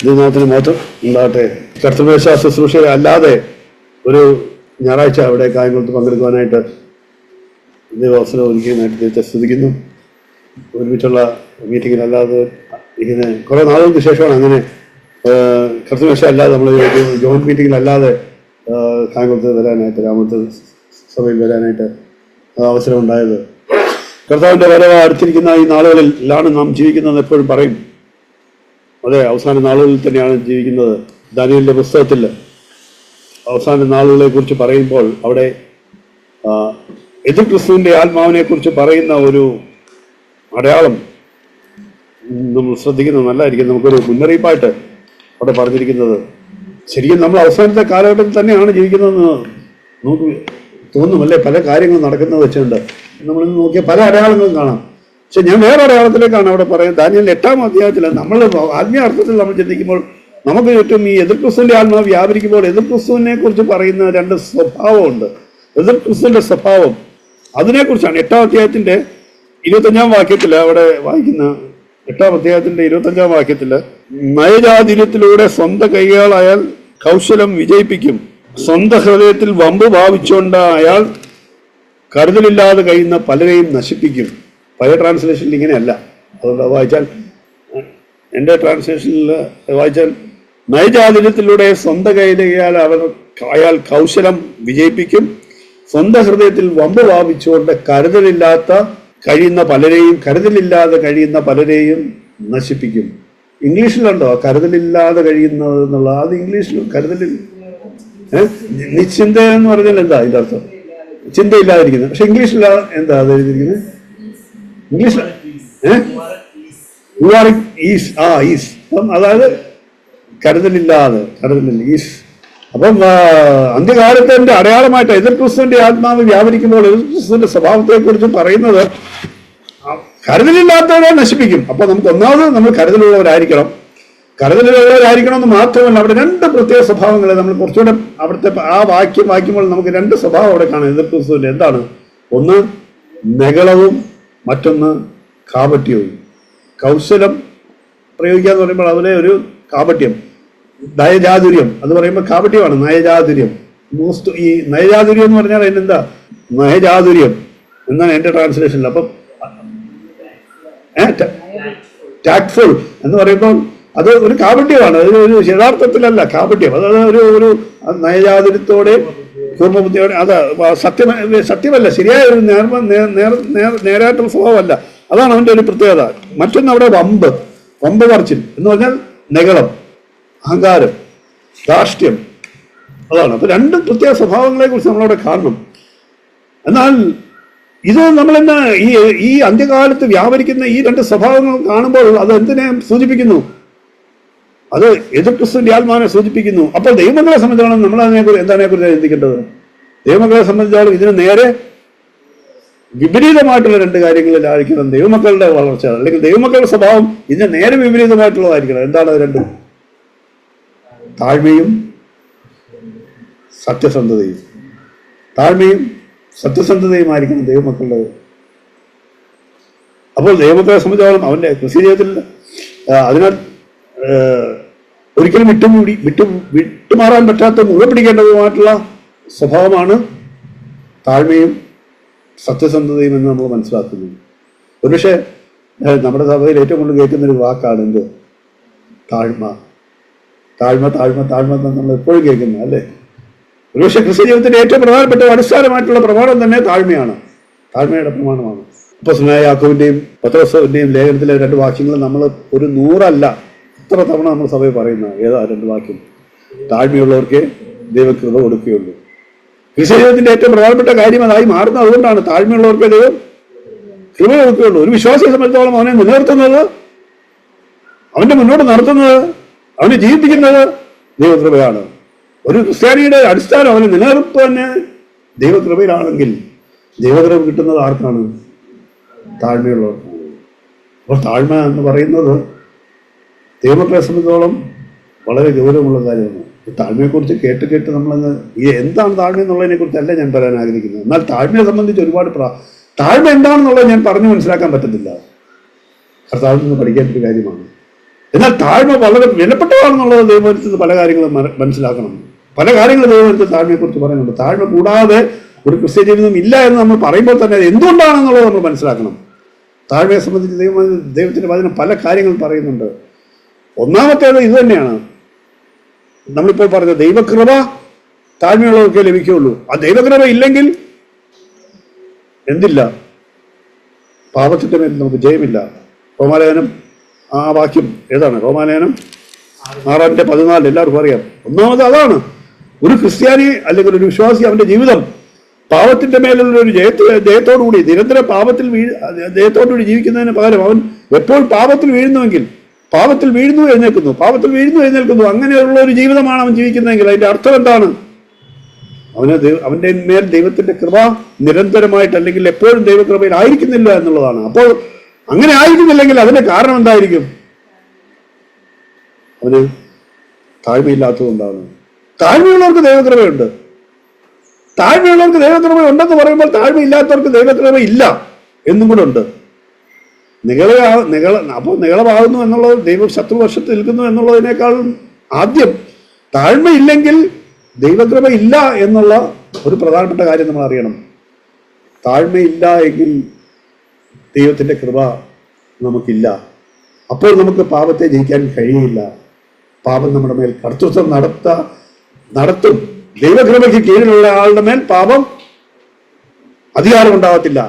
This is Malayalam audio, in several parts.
ദൈവനാമത്തിന് മാത്രം ഉണ്ടാകട്ടെ. കർത്തൃമേശ ശുശ്രൂഷ അല്ലാതെ ഒരു ഞായറാഴ്ച അവിടെ കായംകുളത്ത് പങ്കെടുക്കുവാനായിട്ട് ദൈവ അവസരം ഒരുക്കിയതിനായിട്ട് ദൈവത്തെ സ്തുതിക്കുന്നു. ഒരുമിച്ചുള്ള മീറ്റിങ്ങിലല്ലാതെ ഇങ്ങനെ കുറേ നാളുകൾക്ക് ശേഷമാണ് അങ്ങനെ കർത്തൃമേശ അല്ലാതെ നമ്മൾ ജോയിൻറ്റ് മീറ്റിങ്ങിലല്ലാതെ കായംകുളത്ത് വരാനായിട്ട്, രാമത്ത് സഭയിൽ വരാനായിട്ട് അവസരം ഉണ്ടായത്. കർത്താവിൻ്റെ വരവ് അടുത്തിരിക്കുന്ന ഈ നാളുകളിലാണ് നാം ജീവിക്കുന്നതെന്ന് എപ്പോഴും പറയും. അതെ, അവസാന നാളുകളിൽ തന്നെയാണ് ജീവിക്കുന്നത്. ദാനിയേലിന്റെ പുസ്തകത്തിൽ അവസാന നാളുകളെ കുറിച്ച് പറയുമ്പോൾ അവിടെ എതിർ ക്രിസ്തുവിൻ്റെ ആത്മാവിനെ കുറിച്ച് പറയുന്ന ഒരു അടയാളം നമ്മൾ ശ്രദ്ധിക്കുന്നത് നല്ലതായിരിക്കും. നമുക്കൊരു മുന്നറിയിപ്പായിട്ട് അവിടെ പറഞ്ഞിരിക്കുന്നത് ശരിക്കും നമ്മൾ അവസാനത്തെ കാലഘട്ടത്തിൽ തന്നെയാണ് ജീവിക്കുന്നതെന്ന് നമുക്ക് തോന്നുമല്ലേ. പല കാര്യങ്ങളും നടക്കുന്നത് വെച്ചുകൊണ്ട് നമ്മൾ നോക്കിയ പല അടയാളങ്ങളും കാണാം. പക്ഷെ ഞാൻ വേറെ അടയാളത്തിലേക്കാണ് അവിടെ പറയുന്നത്. ദാനിയേൽ 8-ാം അധ്യായത്തിൽ നമ്മൾ ആത്മീയ അർത്ഥത്തിൽ നമ്മൾ ചിന്തിക്കുമ്പോൾ നമുക്ക് ചുറ്റും ഈ എതിർ ക്രിസ്തുവിൻ്റെ ആത്മാവ് വ്യാപരിക്കുമ്പോൾ എതിർ ക്രിസ്തുവിനെ കുറിച്ച് പറയുന്ന രണ്ട് സ്വഭാവമുണ്ട്. എതിർ ക്രിസ്തുവിൻ്റെ സ്വഭാവം അതിനെക്കുറിച്ചാണ് 8-ാം അധ്യായത്തിൻ്റെ 25-ാം വാക്യത്തിൽ അവിടെ വായിക്കുന്ന 8-ാം അധ്യായത്തിൻ്റെ 25-ാം വാക്യത്തിൽ നയജാതിര്യത്തിലൂടെ സ്വന്തം കൈകളായാൽ കൗശലം വിജയിപ്പിക്കും, സ്വന്തം ഹൃദയത്തിൽ വമ്പ് ഭാവിച്ചുകൊണ്ട് അയാൾ കരുതലില്ലാതെ കഴിയുന്ന പലരെയും നശിപ്പിക്കും. പഴയ ട്രാൻസ്ലേഷനിൽ ഇങ്ങനെയല്ല. അതുകൊണ്ട് വായിച്ചാൽ, എൻ്റെ ട്രാൻസ്ലേഷനിൽ വായിച്ചാൽ നയജാതിര്യത്തിലൂടെ സ്വന്തം കൈയാൽ അയാൾ കൗശലം വിജയിപ്പിക്കും, സ്വന്തം ഹൃദയത്തിൽ വമ്പ് ഭാവിച്ചുകൊണ്ട് കരുതലില്ലാതെ കഴിയുന്ന പലരെയും നശിപ്പിക്കും. ഇംഗ്ലീഷിലുണ്ടോ കരുതലില്ലാതെ കഴിയുന്നത് എന്നുള്ള? അത് ഇംഗ്ലീഷിലും കരുതലിൽ നിശ്ചിന്ത എന്ന് പറഞ്ഞാൽ എന്താ ഇതിൻ്റെ അർത്ഥം? ചിന്തയില്ലാതിരിക്കുന്നത്. പക്ഷെ ഇംഗ്ലീഷിൽ എന്താ അത് എഴുതിയിരിക്കുന്നത്? ഇംഗ്ലീഷിൽ ഈസ്. അപ്പം അതായത് കരുതലില്ലാതെ, ഈസ്. അപ്പം അന്ത്യകാലത്തിന്റെ അടയാളമായിട്ട് എതിർ ക്രിസ്തുവിന്റെ ആത്മാവ് വ്യാപരിക്കുമ്പോൾ എതിർ ക്രിസ്തുവിന്റെ സ്വഭാവത്തെ കുറിച്ച് പറയുന്നത് കരുതലില്ലാത്തവരെ നശിപ്പിക്കും. അപ്പൊ നമുക്ക് ഒന്നാമത് നമ്മൾ കരുതലുള്ളവരായിരിക്കണം എന്ന് മാത്രമല്ല, അവിടെ രണ്ട് പ്രത്യേക സ്വഭാവങ്ങളെ നമ്മൾ കുറച്ചുകൂടെ അവിടുത്തെ ആ വാക്യം വായിക്കുമ്പോൾ നമുക്ക് രണ്ട് സ്വഭാവം അവിടെ കാണാം എതിർ ക്രിസ്തുവിന്റെ. എന്താണ്? ഒന്ന് നഗളവും മറ്റൊന്ന് കാപട്യവും. കൗശലം പ്രയോഗിക്കുക എന്ന് പറയുമ്പോൾ അതിലെ ഒരു കാപട്യം, നയജാതുര്യം അത് പറയുമ്പോൾ കാപട്യമാണ്. നയജാതുര്യം, ഈ നയജാതുര്യം എന്ന് പറഞ്ഞാൽ അതിനെന്താ? നയജാതുര്യം എന്നാണ് എൻ്റെ ട്രാൻസ്ലേഷനിൽ. അപ്പം ടാക്ട്ഫുൾ എന്ന് പറയുമ്പോൾ അത് ഒരു കാപട്യമാണ്. അത് ഒരു യഥാർത്ഥത്തിലല്ല കാപട്യം. അതായത് ഒരു നയജാതുര്യത്തോടെ പൂർണ്ണബുദ്ധിയോടെ, അത് സത്യമല്ല, ശരിയായ ഒരു നേരായിട്ടുള്ള സ്വഭാവമല്ല. അതാണ് അവൻ്റെ ഒരു പ്രത്യേകത. മറ്റൊന്ന് അവിടെ വമ്പ് പറച്ചിൽ എന്ന് പറഞ്ഞാൽ നഗളം, അഹങ്കാരം, ധാർഷ്ട്യം, അതാണ്. അപ്പൊ രണ്ട് പ്രത്യേക സ്വഭാവങ്ങളെ കുറിച്ച് നമ്മളവിടെ കാണണം. എന്നാൽ ഇത് നമ്മളെന്താ ഈ അന്ത്യകാലത്ത് വ്യാപരിക്കുന്ന ഈ രണ്ട് സ്വഭാവങ്ങൾ കാണുമ്പോൾ അത് എന്തിനെ സൂചിപ്പിക്കുന്നു? അത് എതിർ ക്രിസ്തുവിന്റെ ആത്മാവിനെ സൂചിപ്പിക്കുന്നു. അപ്പോൾ ദൈവമക്കളെ സംബന്ധിച്ചോളം നമ്മൾ അതിനെക്കുറിച്ച് ചിന്തിക്കേണ്ടത്? ദൈവമക്കളെ സംബന്ധിച്ചോളം ഇതിന് നേരെ വിപരീതമായിട്ടുള്ള രണ്ട് കാര്യങ്ങളിലായിരിക്കണം ദൈവമക്കളുടെ വളർച്ച, അല്ലെങ്കിൽ ദൈവമക്കളുടെ സ്വഭാവം ഇതിന് നേരെ വിപരീതമായിട്ടുള്ളതായിരിക്കണം. എന്താണ് അത് രണ്ടും? താഴ്മയും സത്യസന്ധതയുമായിരിക്കണം ദൈവമക്കളുടെ. അപ്പോൾ ദൈവമക്കളെ സംബന്ധിച്ചോളം അവന്റെ കൃഷി ജീവിതത്തിൽ അതിനാൽ ഒരിക്കലും വിട്ടുമാറാൻ പറ്റാത്ത മുഴുവൻ പിടിക്കേണ്ടതുമായിട്ടുള്ള സ്വഭാവമാണ് താഴ്മയും സത്യസന്ധതയും എന്ന് നമ്മൾ മനസ്സിലാക്കുന്നു. ഒരുപക്ഷെ നമ്മുടെ സഭയിൽ ഏറ്റവും കൂടുതൽ കേൾക്കുന്നൊരു വാക്കാണ് എന്ത്? താഴ്മ നമ്മൾ എപ്പോഴും കേൾക്കുന്നത് അല്ലേ? ഒരുപക്ഷെ ക്രിസ്ത്യ ജീവിതത്തിന്റെ ഏറ്റവും പ്രധാനപ്പെട്ട അടിസ്ഥാനമായിട്ടുള്ള പ്രമാണം തന്നെ താഴ്മയാണ്, താഴ്മയുടെ പ്രമാണമാണ്. അപ്പോസ്തലനായ യാക്കോബിന്റെയും പത്രോസിന്റെയും ലേഖനത്തിലെ രണ്ട് വാക്യങ്ങൾ നമ്മൾ ഒരു 100 എത്ര തവണ നമ്മൾ സഭയിൽ പറയുന്ന ഏതാ രണ്ട് വാക്യം? താഴ്മയുള്ളവർക്ക് ദൈവകൃപ കൊടുക്കുകയുള്ളൂ. ക്രിസ്ത്യ ജീവിതത്തിന്റെ ഏറ്റവും പ്രധാനപ്പെട്ട കാര്യം അതായി മാറുന്നത് അതുകൊണ്ടാണ്. താഴ്മയുള്ളവർക്ക് ദൈവം കൃപ കൊടുക്കുകയുള്ളൂ. ഒരു വിശ്വാസിയെ സംബന്ധിച്ചോളം അവനെ നിലനിർത്തുന്നത്, അവന്റെ മുന്നോട്ട് നടത്തുന്നത്, അവനെ ജീവിപ്പിക്കുന്നത് ദൈവകൃപയാണ്. ഒരു ക്രിസ്ത്യാനിയുടെ അടിസ്ഥാനം അവന് നിലനിർപ്പ് തന്നെ ദൈവകൃപയിലാണെങ്കിൽ ദൈവകൃപ കിട്ടുന്നത് ആർക്കാണ്? താഴ്മയുള്ളവർക്കാണ്. അപ്പോൾ താഴ്മ എന്ന് പറയുന്നത് ദൈവമക്കളെ സംബന്ധിച്ചോളം വളരെ ഗൗരവമുള്ള കാര്യമാണ്. ഈ താഴ്മയെക്കുറിച്ച് കേട്ട് നമ്മളങ്ങ് എന്താണ് താഴ്മ എന്നുള്ളതിനെ കുറിച്ചല്ല ഞാൻ പറയാൻ ആഗ്രഹിക്കുന്നത്. എന്നാൽ താഴ്മയെ സംബന്ധിച്ച് ഒരുപാട് താഴ്മ എന്താണെന്നുള്ളത് ഞാൻ പറഞ്ഞു മനസ്സിലാക്കാൻ പറ്റത്തില്ല. കർത്താവിൽ നിന്ന് പഠിക്കേണ്ട ഒരു കാര്യമാണ്. എന്നാൽ താഴ്മ വളരെ വിലപ്പെട്ടതാണെന്നുള്ളത് ദൈവത്തിൽ പല കാര്യങ്ങളും മനസ്സിലാക്കണം. പല കാര്യങ്ങളും ദൈവത്തിൽ താഴ്മയെക്കുറിച്ച് പറയുന്നുണ്ട്. താഴ്മ കൂടാതെ ഒരു ക്രിസ്ത്യ ജീവിതം ഇല്ല എന്ന് നമ്മൾ പറയുമ്പോൾ തന്നെ അത് എന്തുകൊണ്ടാണെന്നുള്ളത് നമ്മൾ മനസ്സിലാക്കണം. താഴ്മയെ സംബന്ധിച്ച് ദൈവത്തിൻ്റെ വചനം പല കാര്യങ്ങൾ പറയുന്നുണ്ട്. ഒന്നാമത്തേത് ഇത് തന്നെയാണ്, നമ്മളിപ്പോൾ പറഞ്ഞ ദൈവകൃപ താഴ്മയുള്ളവർക്കേ ലഭിക്കുകയുള്ളൂ. ആ ദൈവകൃപ ഇല്ലെങ്കിൽ എന്തില്ല? പാപത്തിൻ്റെ മേൽ നമുക്ക് ജയമില്ല. റോമാലേഖനം ആ വാക്യം ഏതാണ്? റോമാലേഖനം 6:14 എല്ലാവർക്കും അറിയാം. ഒന്നാമത് അതാണ്, ഒരു ക്രിസ്ത്യാനി അല്ലെങ്കിൽ ഒരു വിശ്വാസി അവൻ്റെ ജീവിതം പാപത്തിൻ്റെ മേലുള്ള ഒരു ജയത്തോടുകൂടി നിരന്തരം ജയത്തോടുകൂടി ജീവിക്കുന്നതിന് പകരം അവൻ എപ്പോഴും പാപത്തിൽ വീഴുന്നുവെങ്കിൽ, പാപത്തിൽ വീഴുന്നു എഴുന്നേൽക്കുന്നു അങ്ങനെയുള്ള ഒരു ജീവിതമാണ് അവൻ ജീവിക്കുന്നതെങ്കിൽ അതിൻ്റെ അർത്ഥം എന്താണ്? അവൻ്റെ മേൽ ദൈവത്തിൻ്റെ കൃപ നിരന്തരമായിട്ട് അല്ലെങ്കിൽ എപ്പോഴും ദൈവകൃപയിൽ ആയിരിക്കുന്നില്ല എന്നുള്ളതാണ്. അപ്പോൾ അങ്ങനെ ആയിരിക്കുന്നില്ലെങ്കിൽ അതിന്റെ കാരണം എന്തായിരിക്കും? അവന് താഴ്മയില്ലാത്തതുകൊണ്ടാണ്. താഴ്മയുള്ളവർക്ക് ദൈവകൃപയുണ്ട്. താഴ്മയുള്ളവർക്ക് ദൈവകൃപ ഉണ്ടെന്ന് പറയുമ്പോൾ താഴ്മയില്ലാത്തവർക്ക് ദൈവകൃപ ഇല്ല എന്നും കൂടെ ഉണ്ട്. അപ്പോൾ നികളമാകുന്നു എന്നുള്ളത് ദൈവം ശത്രുവശത്ത് നിൽക്കുന്നു എന്നുള്ളതിനേക്കാളും ആദ്യം താഴ്മയില്ലെങ്കിൽ ദൈവകൃപ ഇല്ല എന്നുള്ള ഒരു പ്രധാനപ്പെട്ട കാര്യം നമ്മൾ അറിയണം. താഴ്മയില്ല എങ്കിൽ ദൈവത്തിൻ്റെ കൃപ നമുക്കില്ല. അപ്പോൾ നമുക്ക് പാപത്തെ ജയിക്കാൻ കഴിയില്ല. പാപം നമ്മുടെ മേൽ കർത്തൃത്വം നടത്തും. ദൈവകൃപയ്ക്ക് കീഴിലുള്ള ആളുടെ മേൽ പാപം അധികാരം ഉണ്ടാകത്തില്ല.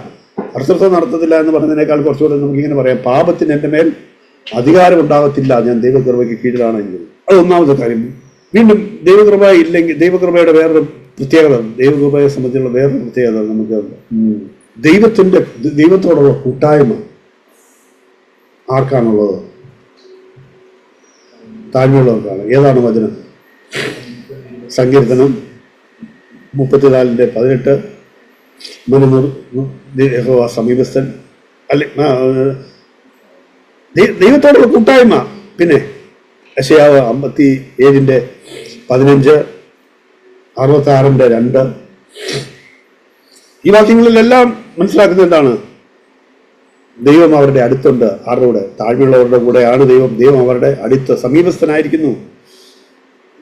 കർത്തൃത്വം നടത്തത്തില്ല എന്ന് പറയുന്നതിനേക്കാൾ കുറച്ചുകൂടെ നമുക്കിങ്ങനെ പറയാം, പാപത്തിന് എൻ്റെ മേൽ അധികാരം ഉണ്ടാകത്തില്ല ഞാൻ ദൈവകൃപയ്ക്ക് കീഴിലാണെങ്കിൽ. അത് ഒന്നാമത്തെ കാര്യം. വീണ്ടും ദൈവകൃപ ഇല്ലെങ്കിൽ, ദൈവകൃപയുടെ വേറൊരു പ്രത്യേകത, ദൈവകൃപയെ സംബന്ധിച്ചുള്ള വേറൊരു പ്രത്യേകത നമുക്ക് ദൈവത്തോടുള്ള കൂട്ടായ്മ ആർക്കാണുള്ളത്? താഴ്മയുള്ളവർക്കാണ്. ഏതാണ് വചനം? സങ്കീർത്തനം 34:18 സമീപസ്ഥൻ അല്ലെ ദൈവത്തോടുള്ള കൂട്ടായ്മ. പിന്നെ യെശയ്യാവ് 57:15, 66:2 ഈ വാക്യങ്ങളിലെല്ലാം മനസ്സിലാക്കുന്നത് എന്താണ്? ദൈവം അവരുടെ അടുത്തുണ്ട്. ആരുടെ കൂടെ? താഴ്മയുള്ളവരുടെ കൂടെയാണ് ദൈവം അവരുടെ അടുത്ത് സമീപസ്ഥനായിരിക്കുന്നു.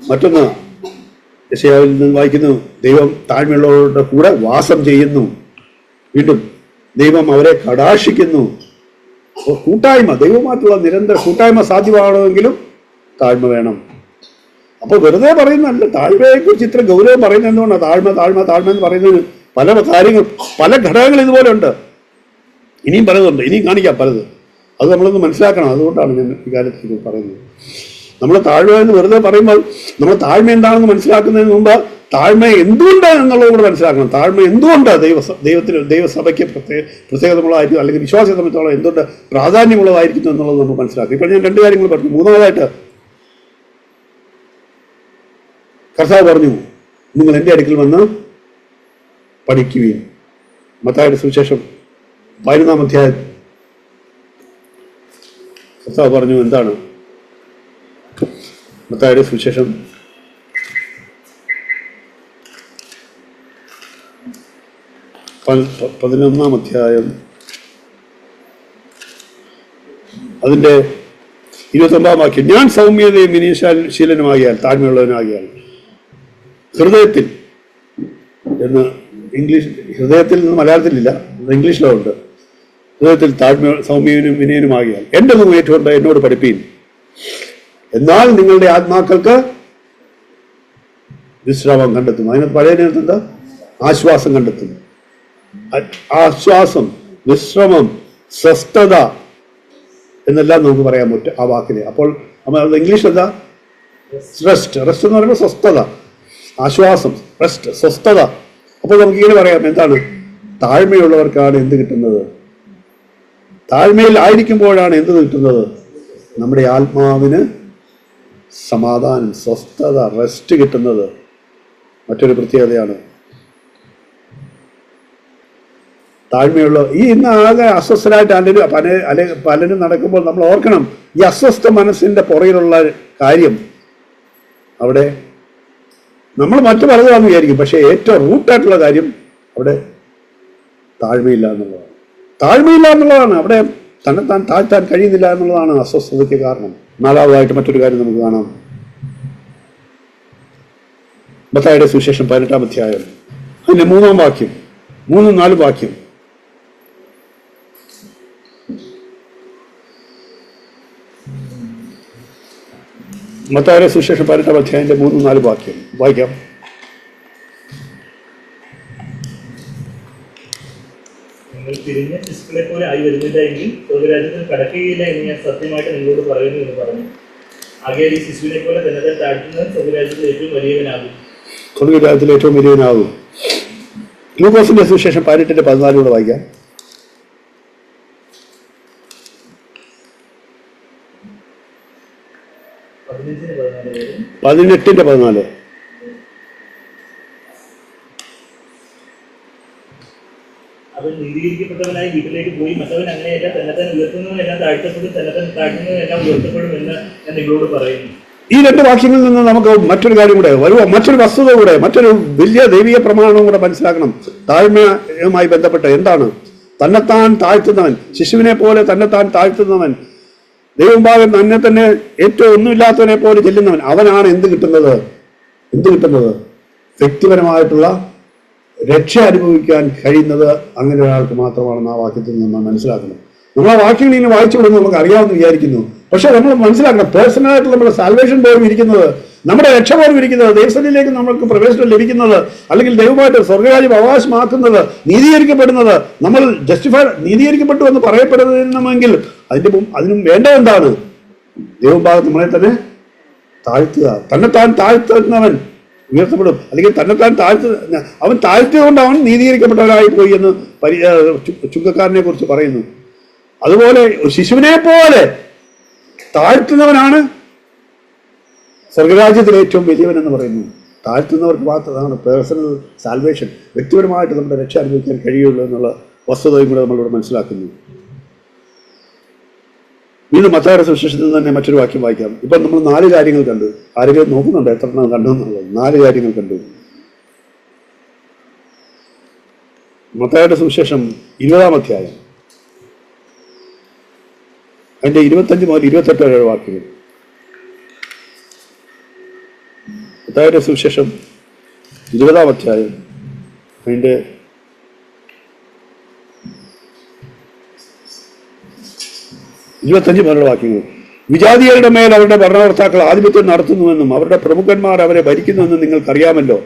മറ്റൊന്ന് യെശയ്യാവിൽ നിന്ന് വായിക്കുന്നു, ദൈവം താഴ്മയുള്ളവരുടെ കൂടെ വാസം ചെയ്യുന്നു. വീണ്ടും ദൈവം അവരെ കടാക്ഷിക്കുന്നു. കൂട്ടായ്മ, ദൈവമായിട്ടുള്ള നിരന്തര കൂട്ടായ്മ സാധ്യമാകണമെങ്കിലും താഴ്മ വേണം. അപ്പോൾ വെറുതെ പറയുന്നതല്ല, താഴ്മയെക്കുറിച്ച് ഇത്ര ഗൗരവം പറയുന്നത് എന്തുകൊണ്ടാണ്? താഴ്മ എന്ന് പറയുന്നതിന് പല കാര്യങ്ങൾ, പല ഘടകങ്ങൾ ഇതുപോലെ ഉണ്ട്. ഇനിയും പലതുണ്ട്, ഇനിയും കാണിക്കാം പലത്. അത് നമ്മളൊന്ന് മനസ്സിലാക്കണം. അതുകൊണ്ടാണ് ഞാൻ ഈ കാര്യത്തിൽ പറയുന്നത്. നമ്മൾ താഴ്മ എന്ന് വെറുതെ പറയുമ്പോൾ നമ്മൾ താഴ്മ എന്താണെന്ന് മനസ്സിലാക്കുന്നതിന് മുമ്പ് താഴ്മ എന്തുകൊണ്ട് എന്നുള്ളത് കൂടെ മനസ്സിലാക്കണം. താഴ്മ എന്തുകൊണ്ട് ദൈവസഭയ്ക്ക് പ്രത്യേകതമുള്ളതായിരിക്കും, അല്ലെങ്കിൽ വിശ്വാസത്തെ സംബന്ധിച്ചോളം എന്തുകൊണ്ട് പ്രാധാന്യമുള്ളതായിരിക്കുന്നു എന്നുള്ളത് നമ്മൾ മനസ്സിലാക്കും. ഇപ്പോൾ ഞാൻ 2 കാര്യങ്ങൾ പറഞ്ഞു. മൂന്നാമതായിട്ട് കർത്താവ് പറഞ്ഞു, നിങ്ങൾ എൻ്റെ അടുക്കൽ വന്ന് പഠിക്കുകയും. മത്തായിയുടെ സുവിശേഷം 11-ാം അധ്യായം കർത്താവ് പറഞ്ഞു എന്താണ്? മത്തായിയുടെ സുവിശേഷം 11-ാം അധ്യായം അതിൻ്റെ 29-ാം വാക്യം, ഞാൻ സൗമ്യതയും വിനയശീലനുമാകിയാൽ താഴ്മയുള്ളവനാകിയാൽ ഹൃദയത്തിൽ എന്ന് ഹൃദയത്തിൽ നിന്ന് മലയാളത്തിലില്ല, ഇംഗ്ലീഷിലുണ്ട്. ഹൃദയത്തിൽ സൗമ്യനും വിനയനുമാകിയാൽ എൻ്റെ മുഖം ഏറ്റുകൊണ്ട് എന്നോട് പഠിപ്പീൻ, എന്നാൽ നിങ്ങളുടെ ആത്മാക്കൾക്ക് വിശ്രാമം കണ്ടെത്തും. അതിനകത്ത് പഴയ എന്താ? ആശ്വാസം കണ്ടെത്തും. ആശ്വാസം, വിശ്രമം, സ്വസ്ഥത എന്നെല്ലാം നമുക്ക് പറയാൻ പറ്റും ആ വാക്കിന്. അപ്പോൾ ഇംഗ്ലീഷ് എന്താ? റെസ്റ്റ് എന്ന് പറയുമ്പോൾ സ്വസ്ഥത, ആശ്വാസം, റെസ്റ്റ്, സ്വസ്ഥത. അപ്പോൾ നമുക്കിങ്ങനെ പറയാം എന്താണ്? താഴ്മയുള്ളവർക്കാണ് എന്ത് കിട്ടുന്നത്? താഴ്മയിൽ ആയിരിക്കുമ്പോഴാണ് എന്ത് കിട്ടുന്നത്? നമ്മുടെ ആത്മാവിന് സമാധാനം, സ്വസ്ഥത, റെസ്റ്റ് കിട്ടുന്നത് മറ്റൊരു പ്രത്യേകതയാണ്. താഴ്മയുള്ള ഇന്ന് ആകെ അസ്വസ്ഥരായിട്ട് പലരും നടക്കുമ്പോൾ നമ്മൾ ഓർക്കണം, ഈ അസ്വസ്ഥ മനസ്സിന്റെ പുറകിലുള്ള കാര്യം അവിടെ നമ്മൾ മറ്റു പലതാണെന്ന് വിചാരിക്കും, പക്ഷെ ഏറ്റവും റൂട്ടായിട്ടുള്ള കാര്യം അവിടെ താഴ്മയില്ല എന്നുള്ളതാണ്. അവിടെ തന്നെത്താൻ താഴ്ത്താൻ കഴിയുന്നില്ല എന്നുള്ളതാണ് അസ്വസ്ഥതയ്ക്ക് കാരണം. നാലാമതായിട്ട് മറ്റൊരു കാര്യം നമുക്ക് കാണാം. മത്തായിയുടെ സുവിശേഷം 18-ാം അധ്യായം അതിന്റെ 3-ാം വാക്യം, 3-4 വാക്യം. മത്തായിയുടെ സുവിശേഷം 18-ാം അധ്യായത്തിന്റെ 3-4 വാക്യം വായിക്കാം. നിങ്ങൾ തിരിഞ്ഞ ശിശുക്കളെ പോലെ ആയി വരുന്നില്ല എങ്കിൽ സ്വർഗ്ഗരാജ്യത്തിൽ കടക്കുകയില്ല എന്ന് ഞാൻ സത്യമായിട്ട് നിങ്ങളോട് പറയുന്നു എന്ന് പറഞ്ഞു. ആകയാൽ ഈ ശിശുവിനെ പോലെ തന്നെ താഴ്ത്തുന്നവൻ സ്വർഗ്ഗരാജ്യത്തിൽ ഏറ്റവും വലിയവനാകും. സ്വർഗ്ഗരാജ്യത്തിൽ ഏറ്റവും വലിയവനാകും. ലൂക്കോസിന്റെ സുവിശേഷം 18-14 വായിക്കാം. 18-14. അവൻ നീതീകരിക്കപ്പെട്ടവനായി വീട്ടിലേക്ക് പോയി മറ്റവൻ അങ്ങനെയല്ല, തന്നെത്താൻ ഉയർത്തുന്നവനെല്ലാം താഴ്ത്തപ്പെടും, തന്നെത്താൻ താഴ്ത്തുന്നവനെല്ലാം ഉയർത്തപ്പെടും എന്ന് ഞാൻ നിങ്ങളോട് പറയുന്നു. ഈ 2 വാക്യങ്ങളിൽ നിന്ന് നമുക്ക് മറ്റൊരു കാര്യം കൂടെ, മറ്റൊരു വസ്തുത കൂടെ, മറ്റൊരു വലിയ ദൈവീയ പ്രമാണവും കൂടെ മനസ്സിലാക്കണം. താഴ്മയുമായി ബന്ധപ്പെട്ട് എന്താണ്? തന്നെത്താൻ താഴ്ത്തുന്നവൻ, ശിശുവിനെ പോലെ തന്നെത്താൻ താഴ്ത്തുന്നവൻ, ദൈവഭാഗം തന്നെ തന്നെ ഏറ്റവും ഒന്നുമില്ലാത്തവനെ പോലെ ചെല്ലുന്നവൻ, അവനാണ് എന്ത് കിട്ടുന്നത്? വ്യക്തിപരമായിട്ടുള്ള രക്ഷ അനുഭവിക്കാൻ കഴിയുന്നത് അങ്ങനെ ഒരാൾക്ക് മാത്രമാണെന്ന് ആ വാക്യത്തിൽ നിന്ന് നമ്മൾ മനസ്സിലാക്കണം. നമ്മൾ ആ വാക്യങ്ങൾ ഇങ്ങനെ വായിച്ചു കൊടുന്ന് നമുക്ക് അറിയാമെന്ന് വിചാരിക്കുന്നു. പക്ഷെ നമ്മൾ മനസ്സിലാക്കണം, പേഴ്സണലായിട്ട് നമ്മുടെ സാൽവേഷൻ പോലും ഇരിക്കുന്നത്, നമ്മുടെ രക്ഷ പോലും ഇരിക്കുന്നത്, ദൈവസന്നിധിയിലേക്ക് നമ്മൾക്ക് പ്രവേശനം ലഭിക്കുന്നത്, അല്ലെങ്കിൽ ദൈവമായിട്ട് സ്വർഗ്ഗരാജ്യം അവകാശമാക്കുന്നത്, നീതീകരിക്കപ്പെടുന്നത്, നമ്മൾ നീതീകരിക്കപ്പെട്ടു എന്ന് പറയപ്പെടുന്നെങ്കിൽ അതിനും വേണ്ടത് എന്താണ്? ദൈവഭാഗം നമ്മളെ തന്നെ താഴ്ത്തുക. തന്നെത്താൻ താഴ്ത്തുന്നവൻ ഉയർത്തപ്പെടും, അല്ലെങ്കിൽ തന്നെത്താൻ അവൻ താഴ്ത്തിയതുകൊണ്ട് അവൻ നീതീകരിക്കപ്പെട്ടവനായി പോയി എന്ന് ചുങ്കക്കാരനെ കുറിച്ച് പറയുന്നു. അതുപോലെ ശിശുവിനെ പോലെ താഴ്ത്തുന്നവനാണ് സ്വർഗരാജ്യത്തിലെ ഏറ്റവും വലിയവൻ എന്ന് പറയുന്നു. താഴ്ത്തുന്നവർക്ക് മാത്രമാണ് പേഴ്സണൽ സാൽവേഷൻ, വ്യക്തിപരമായിട്ട് നമ്മുടെ രക്ഷ അനുഭവിക്കാൻ കഴിയുള്ളൂ എന്നുള്ള വസ്തുതയും കൂടെ നമ്മളിവിടെ മനസ്സിലാക്കുന്നു. വീണ്ടും മത്തായിയുടെ സുവിശേഷത്തിൽ തന്നെ മറ്റൊരു വാക്യം വായിക്കാം. ഇപ്പം നമ്മൾ 4 കാര്യങ്ങൾ കണ്ടു. ആരെങ്കിലും നോക്കുന്നുണ്ട് എത്ര എണ്ണം കണ്ടു എന്നുള്ളത്? 4 കാര്യങ്ങൾ കണ്ടു. മത്തായിയുടെ സുവിശേഷം 20-ാം അധ്യായം അതിന്റെ 25 മുതൽ 28 വരെ വാക്യങ്ങൾ. മത്തായിയുടെ സുവിശേഷം 20-ാം അധ്യായം അതിന്റെ 25 മുതലുള്ള വാക്യങ്ങൾ. വിജാതിയരുടെ മേൽ അവരുടെ ഭരണകർത്താക്കൾ ആധിപത്യം നടത്തുന്നുവെന്നും അവരുടെ പ്രമുഖന്മാർ അവരെ ഭരിക്കുന്നുവെന്നും നിങ്ങൾക്കറിയാമല്ലോ.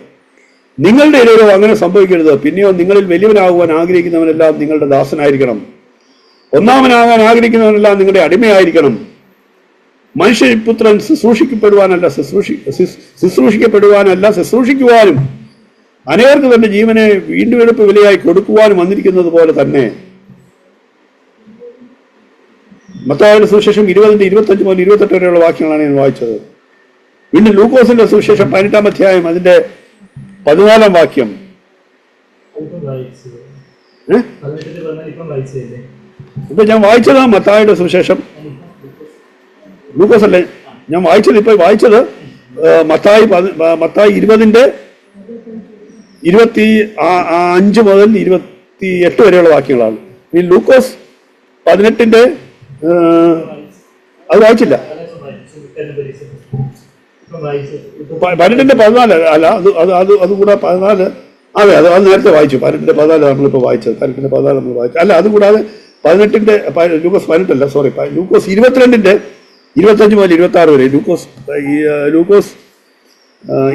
നിങ്ങളുടെ ഇടയിലോ അങ്ങനെ സംഭവിക്കരുത്. പിന്നെയോ നിങ്ങളിൽ വലിയവനാകുവാൻ ആഗ്രഹിക്കുന്നവനെല്ലാം നിങ്ങളുടെ ദാസനായിരിക്കണം, ഒന്നാമനാകാൻ ആഗ്രഹിക്കുന്നവനെല്ലാം നിങ്ങളുടെ അടിമയായിരിക്കണം. മനുഷ്യപുത്രൻ ശുശ്രൂഷിക്കപ്പെടുവാനല്ല ശുശ്രൂഷിക്കുവാനും അനേകർക്ക് തന്റെ ജീവനെ വീണ്ടെടുപ്പ് വിലയായി കൊടുക്കുവാനും വന്നിരിക്കുന്നത് പോലെ തന്നെ. മത്തായിയുടെ സുവിശേഷം 20-25 മുതൽ 28 വരെയുള്ള വാക്യങ്ങളാണ് ഞാൻ വായിച്ചത്. വീണ്ടും ലൂക്കോസിന്റെ സുവിശേഷം 18-ാം അധ്യായം അതിന്റെ 14-ാം വാക്യം. ഇപ്പൊ ഞാൻ വായിച്ചത് മത്തായിയുടെ സുവിശേഷം, ലൂക്കോസ് അല്ലേ ഞാൻ വായിച്ചത്. ഇപ്പൊ വായിച്ചത് മത്തായി 20-25 മുതൽ 28 വരെയുള്ള വാക്യങ്ങളാണ്. ഈ ലൂക്കോസ് 18-ന്റെ അത് വായിച്ചില്ല. 18-ന്റെ 14 അല്ല, അത് കൂടെ 14. അതെ, അത് നേരത്തെ വായിച്ചു. 18-ന്റെ 14 നമ്മളിപ്പോൾ വായിച്ചത്. 18-ന്റെ 14 നമ്മൾ വായിച്ചു. അല്ല, അതുകൂടാതെ 18-ന്റെ ലൂക്കോസ് 18 അല്ല, സോറി, ലൂക്കോസ് 22-ന്റെ 25 മുതൽ 26 വരെ. ലൂക്കോസ്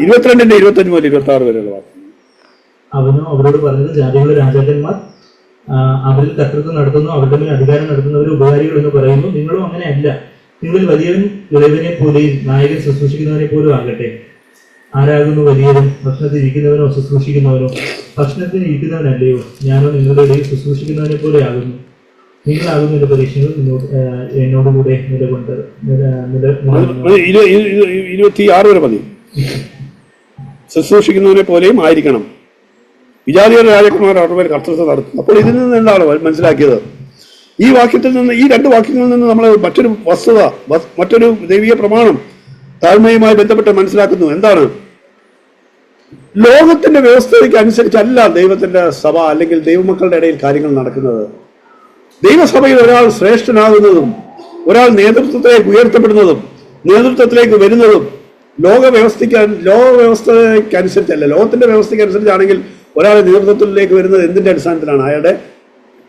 22-ന്റെ 25 മുതൽ 26 വരെയുള്ള വാക്യം. അവനും അവരോട് പറഞ്ഞത്, ജാതികളുടെ രാജാക്കന്മാർ അവരിൽ കർത്തൃത്വം നടത്തുന്നു, അവരുടെ മേൽ അധികാരം നടത്തുന്നവർ ഉപകാരികൾ എന്ന് പറയുന്നു. നിങ്ങളും അങ്ങനെയല്ല. നിങ്ങൾ വലിയവൻ ഇളയവനെ പോലെയും നായകൻ ശുശ്രൂഷിക്കുന്നവനെ പോലും ആകട്ടെ. ആരാകുന്നു വലിയവൻ? ഭക്ഷണത്തിൽ ഇരിക്കുന്നവനോ ശുശ്രൂഷിക്കുന്നവനോ? ഭക്ഷണത്തിന് ഇരിക്കുന്നവനല്ലയോ? ഞാനോ നിങ്ങളുടെ ഇടയിൽ ശുശ്രൂഷിക്കുന്നവനെ പോലെ ആകുന്നു. നിങ്ങളാകുന്നു എന്റെ പരീക്ഷകൾ എന്നോടുകൂടെ നിലകൊണ്ട് 26 വരെ മതി. ശുശ്രൂഷിക്കുന്നവനെ പോലെയും ആയിരിക്കണം. വിജാതിയുടെ രാജാക്കന്മാർ അവരുടെ പേര് കർത്തൃത്വം നടത്തും. അപ്പോൾ ഇതിൽ നിന്ന് എന്താണ് മനസ്സിലാക്കിയത്? ഈ വാക്യത്തിൽ നിന്ന്, ഈ 2 വാക്യങ്ങളിൽ നിന്ന് നമ്മൾ മറ്റൊരു വസ്തുത, മറ്റൊരു ദൈവീയ പ്രമാണം താഴ്മയുമായി ബന്ധപ്പെട്ട് മനസ്സിലാക്കുന്നു. എന്താണ്? ലോകത്തിന്റെ വ്യവസ്ഥയ്ക്ക് അനുസരിച്ചല്ല ദൈവത്തിന്റെ സഭ അല്ലെങ്കിൽ ദൈവമക്കളുടെ ഇടയിൽ കാര്യങ്ങൾ നടക്കുന്നത്. ദൈവസഭയിൽ ഒരാൾ ശ്രേഷ്ഠനാകുന്നതും ഒരാൾ നേതൃത്വത്തിലേക്ക് ഉയർത്തപ്പെടുന്നതും നേതൃത്വത്തിലേക്ക് വരുന്നതും ലോകവ്യവസ്ഥയ്ക്കനുസരിച്ചല്ല, ലോകത്തിന്റെ വ്യവസ്ഥയ്ക്കനുസരിച്ചാണെങ്കിൽ ഒരാൾ നേതൃത്വത്തിലേക്ക് വരുന്നത് എന്തിന്റെ അടിസ്ഥാനത്തിലാണ്? അയാളുടെ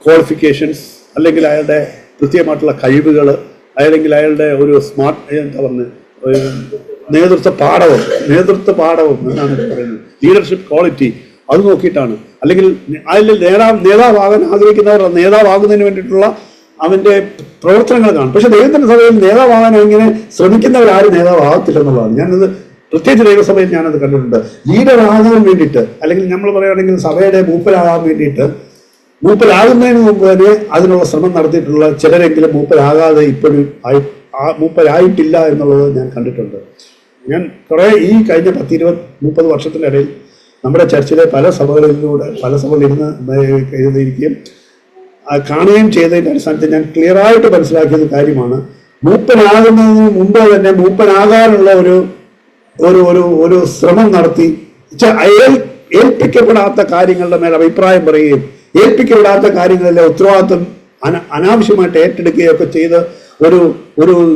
ക്വാളിഫിക്കേഷൻസ്, അല്ലെങ്കിൽ അയാളുടെ കൃത്യമായിട്ടുള്ള കഴിവുകൾ, അല്ലെങ്കിൽ അയാളുടെ ഒരു സ്മാർട്ട് എന്താ പറഞ്ഞത് നേതൃത്വ പാഠവും എന്നാണ് പറയുന്നത്, ലീഡർഷിപ്പ് ക്വാളിറ്റി, അത് നോക്കിയിട്ടാണ്. അല്ലെങ്കിൽ അതിൽ നേതാവാകാൻ ആഗ്രഹിക്കുന്നവർ നേതാവാകുന്നതിന് വേണ്ടിയിട്ടുള്ള അവന്റെ പ്രവർത്തനങ്ങൾ കാണും. പക്ഷെ ദൈവത്തിന്റെ സഭയിൽ നേതാവാകാൻ ഇങ്ങനെ ശ്രമിക്കുന്നവരാരും നേതാവാകത്തില്ല എന്നുള്ളതാണ്. ഞാനത് പ്രത്യേകിച്ച് ദൈവസഭയിൽ ഞാനത് കണ്ടിട്ടുണ്ട്. ലീഡറാകാൻ വേണ്ടിയിട്ട്, അല്ലെങ്കിൽ നമ്മൾ പറയുകയാണെങ്കിൽ സഭയുടെ മൂപ്പരാകാൻ വേണ്ടിയിട്ട്, മൂപ്പരാകുന്നതിന് മുമ്പ് തന്നെ അതിനുള്ള ശ്രമം നടത്തിയിട്ടുള്ള ചിലരെങ്കിലും മൂപ്പരാകാതെ ഇപ്പോഴും മൂപ്പരായിട്ടില്ല എന്നുള്ളത് ഞാൻ കണ്ടിട്ടുണ്ട്. ഞാൻ കുറേ ഈ കഴിഞ്ഞ 10-20-30 വർഷത്തിനിടയിൽ നമ്മുടെ ചർച്ചിലെ പല സഭകളിലിരുന്ന് എഴുതിയിരിക്കുകയും കാണുകയും ചെയ്തതിൻ്റെ അടിസ്ഥാനത്തിൽ ഞാൻ ക്ലിയറായിട്ട് മനസ്സിലാക്കിയത് കാര്യമാണ്, മൂപ്പനാകുന്നതിന് മുമ്പ് തന്നെ മൂപ്പനാകാനുള്ള ഒരു ശ്രമം നടത്തി ഏൽപ്പിക്കപ്പെടാത്ത കാര്യങ്ങളുടെ മേൽ അഭിപ്രായം പറയുകയും ഏൽപ്പിക്കപ്പെടാത്ത കാര്യങ്ങളിലെ ഉത്തരവാദിത്വം അനാവശ്യമായിട്ട് ഏറ്റെടുക്കുകയൊക്കെ ചെയ്ത് ഒരു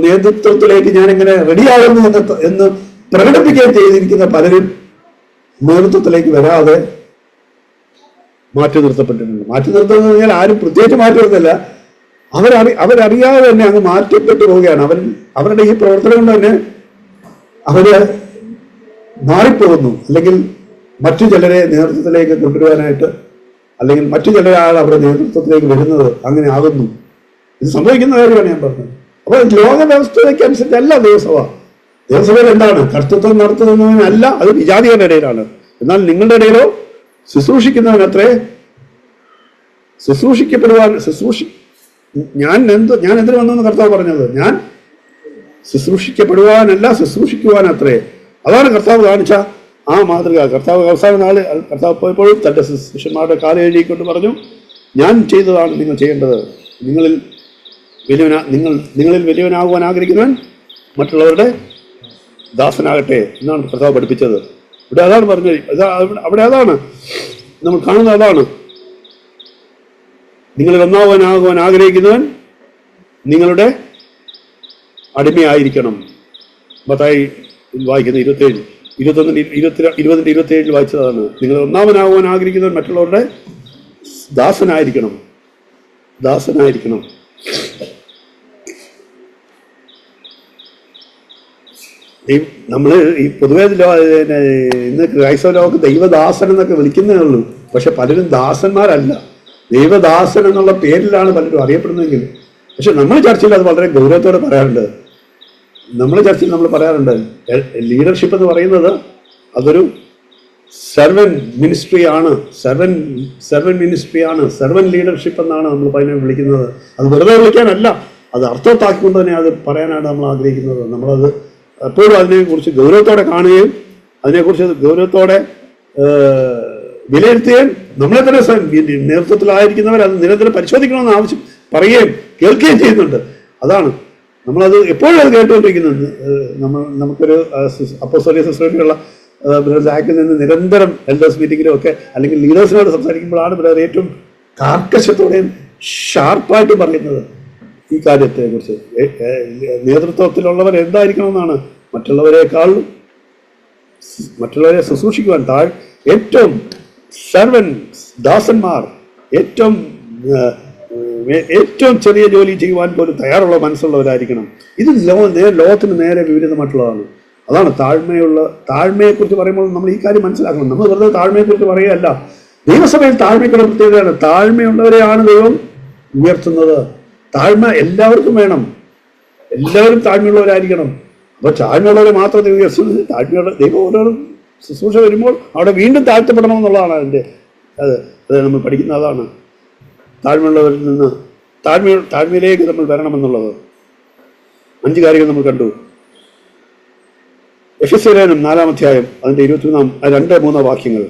നേതൃത്വത്തിലേക്ക് ഞാനിങ്ങനെ റെഡിയാകുന്നു എന്ന് പ്രകടിപ്പിക്കുകയും ചെയ്തിരിക്കുന്ന പലരും നേതൃത്വത്തിലേക്ക് വരാതെ മാറ്റി നിർത്തപ്പെട്ടിട്ടുണ്ട്. മാറ്റി നിർത്തുന്നത് പറഞ്ഞാൽ ആരും പ്രത്യേകിച്ച് മാറ്റി നിർത്തില്ല, അവരറിയാതെ തന്നെ അങ്ങ് മാറ്റപ്പെട്ടു പോവുകയാണ്. അവരുടെ ഈ പ്രവർത്തനം കൊണ്ട് തന്നെ അവര് മാറിപ്പോകുന്നു. അല്ലെങ്കിൽ മറ്റു ചിലരെ നേതൃത്വത്തിലേക്ക് കൊണ്ടുവരാനായിട്ട്, അല്ലെങ്കിൽ മറ്റു ചിലരാണ് അവരുടെ നേതൃത്വത്തിലേക്ക് വരുന്നത്, അങ്ങനെ ആകുന്നു. ഇത് സംഭവിക്കുന്ന കാര്യമാണ് ഞാൻ പറഞ്ഞത്. അപ്പോൾ ലോക വ്യവസ്ഥയ്ക്കനുസരിച്ചല്ല ദേവസഭയിൽ എന്താണ് കർത്തൃത്വം നടത്തുന്നതിനല്ല, അത് വിജാതികളുടെ ഇടയിലാണ്. എന്നാൽ നിങ്ങളുടെ ഇടയിലോ ശുശ്രൂഷിക്കുന്നവനത്രേ ഞാൻ എന്തിനു വന്നെന്ന് കർത്താവ് പറഞ്ഞത്? ഞാൻ ശുശ്രൂഷിക്കപ്പെടുവാനല്ല, ശുശ്രൂഷിക്കുവാനത്രേ. അതാണ് കർത്താവ് കാണിച്ച ആ മാതൃക. കർത്താവ് അവസാന നാള് കർത്താവ് പോയപ്പോഴും തന്റെ ശിഷ്യന്മാരുടെ കാല് എഴുതിക്കൊണ്ട് പറഞ്ഞു, ഞാൻ ചെയ്തതാണ് നിങ്ങൾ ചെയ്യേണ്ടത്. നിങ്ങളിൽ വലിയവനാകുവാൻ ആഗ്രഹിക്കുന്നവൻ മറ്റുള്ളവരുടെ ദാസനാകട്ടെ എന്നാണ് കർത്താവ് പഠിപ്പിച്ചത്. ഇവിടെ അതാണ് പറഞ്ഞത്. അവിടെ അതാണ് നമ്മൾ കാണുന്നത്. അതാണ് നിങ്ങളിൽ ഒന്നാവാനാകുവാൻ ആഗ്രഹിക്കുന്നവൻ നിങ്ങളുടെ അടിമയായിരിക്കണം. മത്തായി വായിക്കുന്ന 20-21 വായിച്ചതാണ്. നിങ്ങൾ ഒന്നാമനാകുവാൻ ആഗ്രഹിക്കുന്നവൻ മറ്റുള്ളവരുടെ ദാസനായിരിക്കണം. നമ്മൾ ഈ പൊതുവെ ഇന്ന് ക്രൈസ്തവ ലോകത്ത് ദൈവദാസൻ എന്നൊക്കെ വിളിക്കുന്നതേ ഉള്ളൂ. പക്ഷെ പലരും ദാസന്മാരല്ല, ദൈവദാസൻ എന്നുള്ള പേരിലാണ് പലരും അറിയപ്പെടുന്നതെങ്കിൽ. പക്ഷെ നമ്മൾ ചർച്ചയിൽ അത് വളരെ ഗൗരവത്തോടെ പറയാറുണ്ട്. നമ്മൾ പറയാറുണ്ട് ലീഡർഷിപ്പ് എന്ന് പറയുന്നത് അതൊരു സെർവൻ മിനിസ്ട്രിയാണ്, സെർവൻ ലീഡർഷിപ്പ് എന്നാണ് നമ്മൾ അതിനെ വിളിക്കുന്നത്. അത് വെറുതെ വിളിക്കാനല്ല, അത് അർത്ഥവത്താക്കിക്കൊണ്ട് തന്നെ അത് പറയാനാണ് നമ്മൾ ആഗ്രഹിക്കുന്നത്. നമ്മളത് എപ്പോഴും അതിനെക്കുറിച്ച് ഗൗരവത്തോടെ കാണുകയും അതിനെക്കുറിച്ച് ഗൗരവത്തോടെ വിലയിരുത്തുകയും നമ്മളെ തന്നെ നേതൃത്വത്തിലായിരിക്കുന്നവർ അത് നിരന്തരം പരിശോധിക്കണമെന്ന് ആവശ്യം പറയുകയും കേൾക്കുകയും ചെയ്യുന്നുണ്ട്. അതാണ് നമ്മളത് എപ്പോഴും അത് കേട്ടുകൊണ്ടിരിക്കുന്നത്. നമുക്കൊരു അപ്പോസ്തലിക ശുശ്രൂഷയുള്ള ബ്രദർ നിന്ന് നിരന്തരം എൽഡേഴ്സ് മീറ്റിങ്ങിലും ഒക്കെ അല്ലെങ്കിൽ ലീഡേഴ്സിനോട് സംസാരിക്കുമ്പോഴാണ് ബ്രദർ ഏറ്റവും കാർക്കശത്തോടെയും ഷാർപ്പായിട്ടും പറയുന്നത് ഈ കാര്യത്തെക്കുറിച്ച്. നേതൃത്വത്തിലുള്ളവർ എന്തായിരിക്കണമെന്നാണ് മറ്റുള്ളവരെ ശുശ്രൂഷിക്കുവാൻ ഏറ്റവും ദാസന്മാർ ഏറ്റവും ചെറിയ ജോലി ചെയ്യുവാൻ പോലും തയ്യാറുള്ള മനസ്സുള്ളവരായിരിക്കണം. ഇത് ലോകത്തിന് നേരെ വിപരീതമായിട്ടുള്ളതാണ്. അതാണ് താഴ്മയെക്കുറിച്ച് പറയുമ്പോൾ നമ്മൾ ഈ കാര്യം മനസ്സിലാക്കണം. നമ്മൾ വെറുതെ താഴ്മയെക്കുറിച്ച് പറയുകയല്ല. ദൈവസഭയിൽ താഴ്മയ്ക്കുള്ള പ്രത്യേകതയാണ്. താഴ്മയുള്ളവരെയാണ് ദൈവം ഉയർത്തുന്നത്. താഴ്മ എല്ലാവർക്കും വേണം, എല്ലാവരും താഴ്മയുള്ളവരായിരിക്കണം. അപ്പോൾ താഴ്മയുള്ളവരെ മാത്രം ദൈവം ഉയർത്തുന്നത്. ദൈവം ഓരോ ശുശ്രൂഷ വരുമ്പോൾ അവിടെ വീണ്ടും താഴ്ത്തപ്പെടണമെന്നുള്ളതാണ് അതിൻ്റെ അത് നമ്മൾ പഠിക്കുന്ന അതാണ്. താഴ്മയുള്ളവരിൽ നിന്ന് താഴ്മയിലേക്ക് നമ്മൾ വരണമെന്നുള്ളത്. 5 കാര്യങ്ങൾ നമ്മൾ കണ്ടു. എഫെസ്യലേഖനം 4-ാം അധ്യായം അതിൻ്റെ 2-3 വാക്യങ്ങൾ.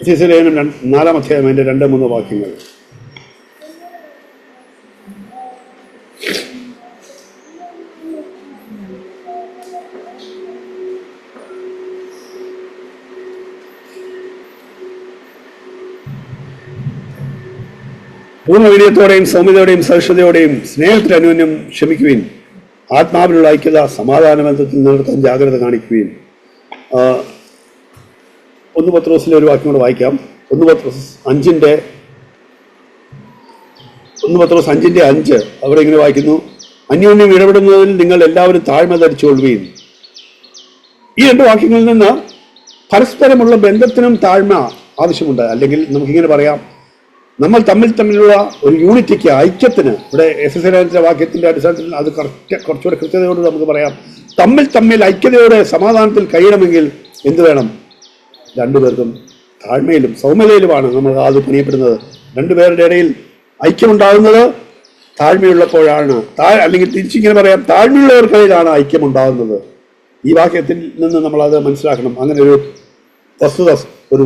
എഫെസ്യലേഖനം 4-ാം അധ്യായം അതിൻ്റെ 2-3 വാക്യങ്ങൾ. പൂർണ്ണ വിനയത്തോടെയും സൗമ്യതയോടെയും സഹിഷ്ണുതയോടെയും സ്നേഹത്തിൽ അന്യോന്യം ക്ഷമിക്കുവിൻ. ആത്മാവിലുള്ള ഐക്യത സമാധാന ബന്ധത്തിൽ നിലനിർത്താൻ ജാഗ്രത കാണിക്കുകയും. 1 പത്രോസിലെ ഒരു വാക്യം കൂടെ വായിക്കാം. 1 പത്രോസ് 5:5 അവിടെ ഇങ്ങനെ വായിക്കുന്നു: അന്യോന്യം ഇടപെടുന്നതിൽ നിങ്ങൾ എല്ലാവരും താഴ്മ ധരിച്ചുകൊള്ളുകയും. ഈ 2 വാക്യങ്ങളിൽ നിന്ന് പരസ്പരമുള്ള ബന്ധത്തിനും താഴ്മ ആവശ്യമുണ്ട്. അല്ലെങ്കിൽ നമുക്കിങ്ങനെ പറയാം, നമ്മൾ തമ്മിലുള്ള ഒരു യൂണിറ്റിക്ക്, ഐക്യത്തിന്, ഇവിടെ എഫെസ്യരുടെ വാക്യത്തിന്റെ അടിസ്ഥാനത്തിൽ അത് കുറച്ചുകൂടെ കൃത്യതയോട് നമുക്ക് പറയാം, തമ്മിൽ ഐക്യതയോടെ സമാധാനത്തിൽ കഴിയണമെങ്കിൽ എന്ത് വേണം? 2 പേർക്കും താഴ്മയിലും സൗമ്യതയിലുമാണ് നമ്മൾ അത് പണിയപ്പെടുന്നത്. 2 പേരുടെ ഇടയിൽ ഐക്യമുണ്ടാകുന്നത് താഴ്മയുള്ളപ്പോഴാണ്. അല്ലെങ്കിൽ തിരിച്ചിങ്ങനെ പറയാം, താഴ്മയുള്ളവർക്കിടയിലാണ് ഐക്യമുണ്ടാകുന്നത്. ഈ വാക്യത്തിൽ നിന്ന് നമ്മളത് മനസ്സിലാക്കണം. അങ്ങനെ ഒരു വസ്തുത, ഒരു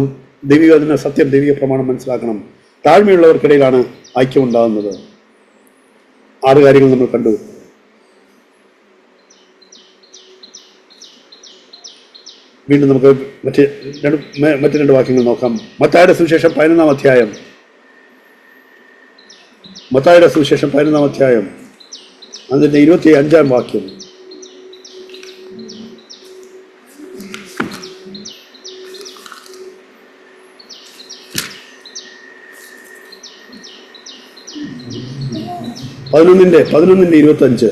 ദൈവിക സത്യം, ദൈവിക പ്രമാണം മനസ്സിലാക്കണം. താഴ്മയുള്ളവർക്കിടയിലാണ് ഐക്യമുണ്ടാകുന്നത്. 6 കാര്യങ്ങൾ നമ്മൾ കണ്ടു. വീണ്ടും നമുക്ക് മറ്റ് 2 വാക്യങ്ങൾ നോക്കാം. മത്തായിയുടെ സുവിശേഷം 11-ാം അധ്യായം. മത്തായിയുടെ സുവിശേഷം 11-ാം അധ്യായം അതിൻ്റെ 25-ാം വാക്യം. പതിനൊന്നിന്റെ 25.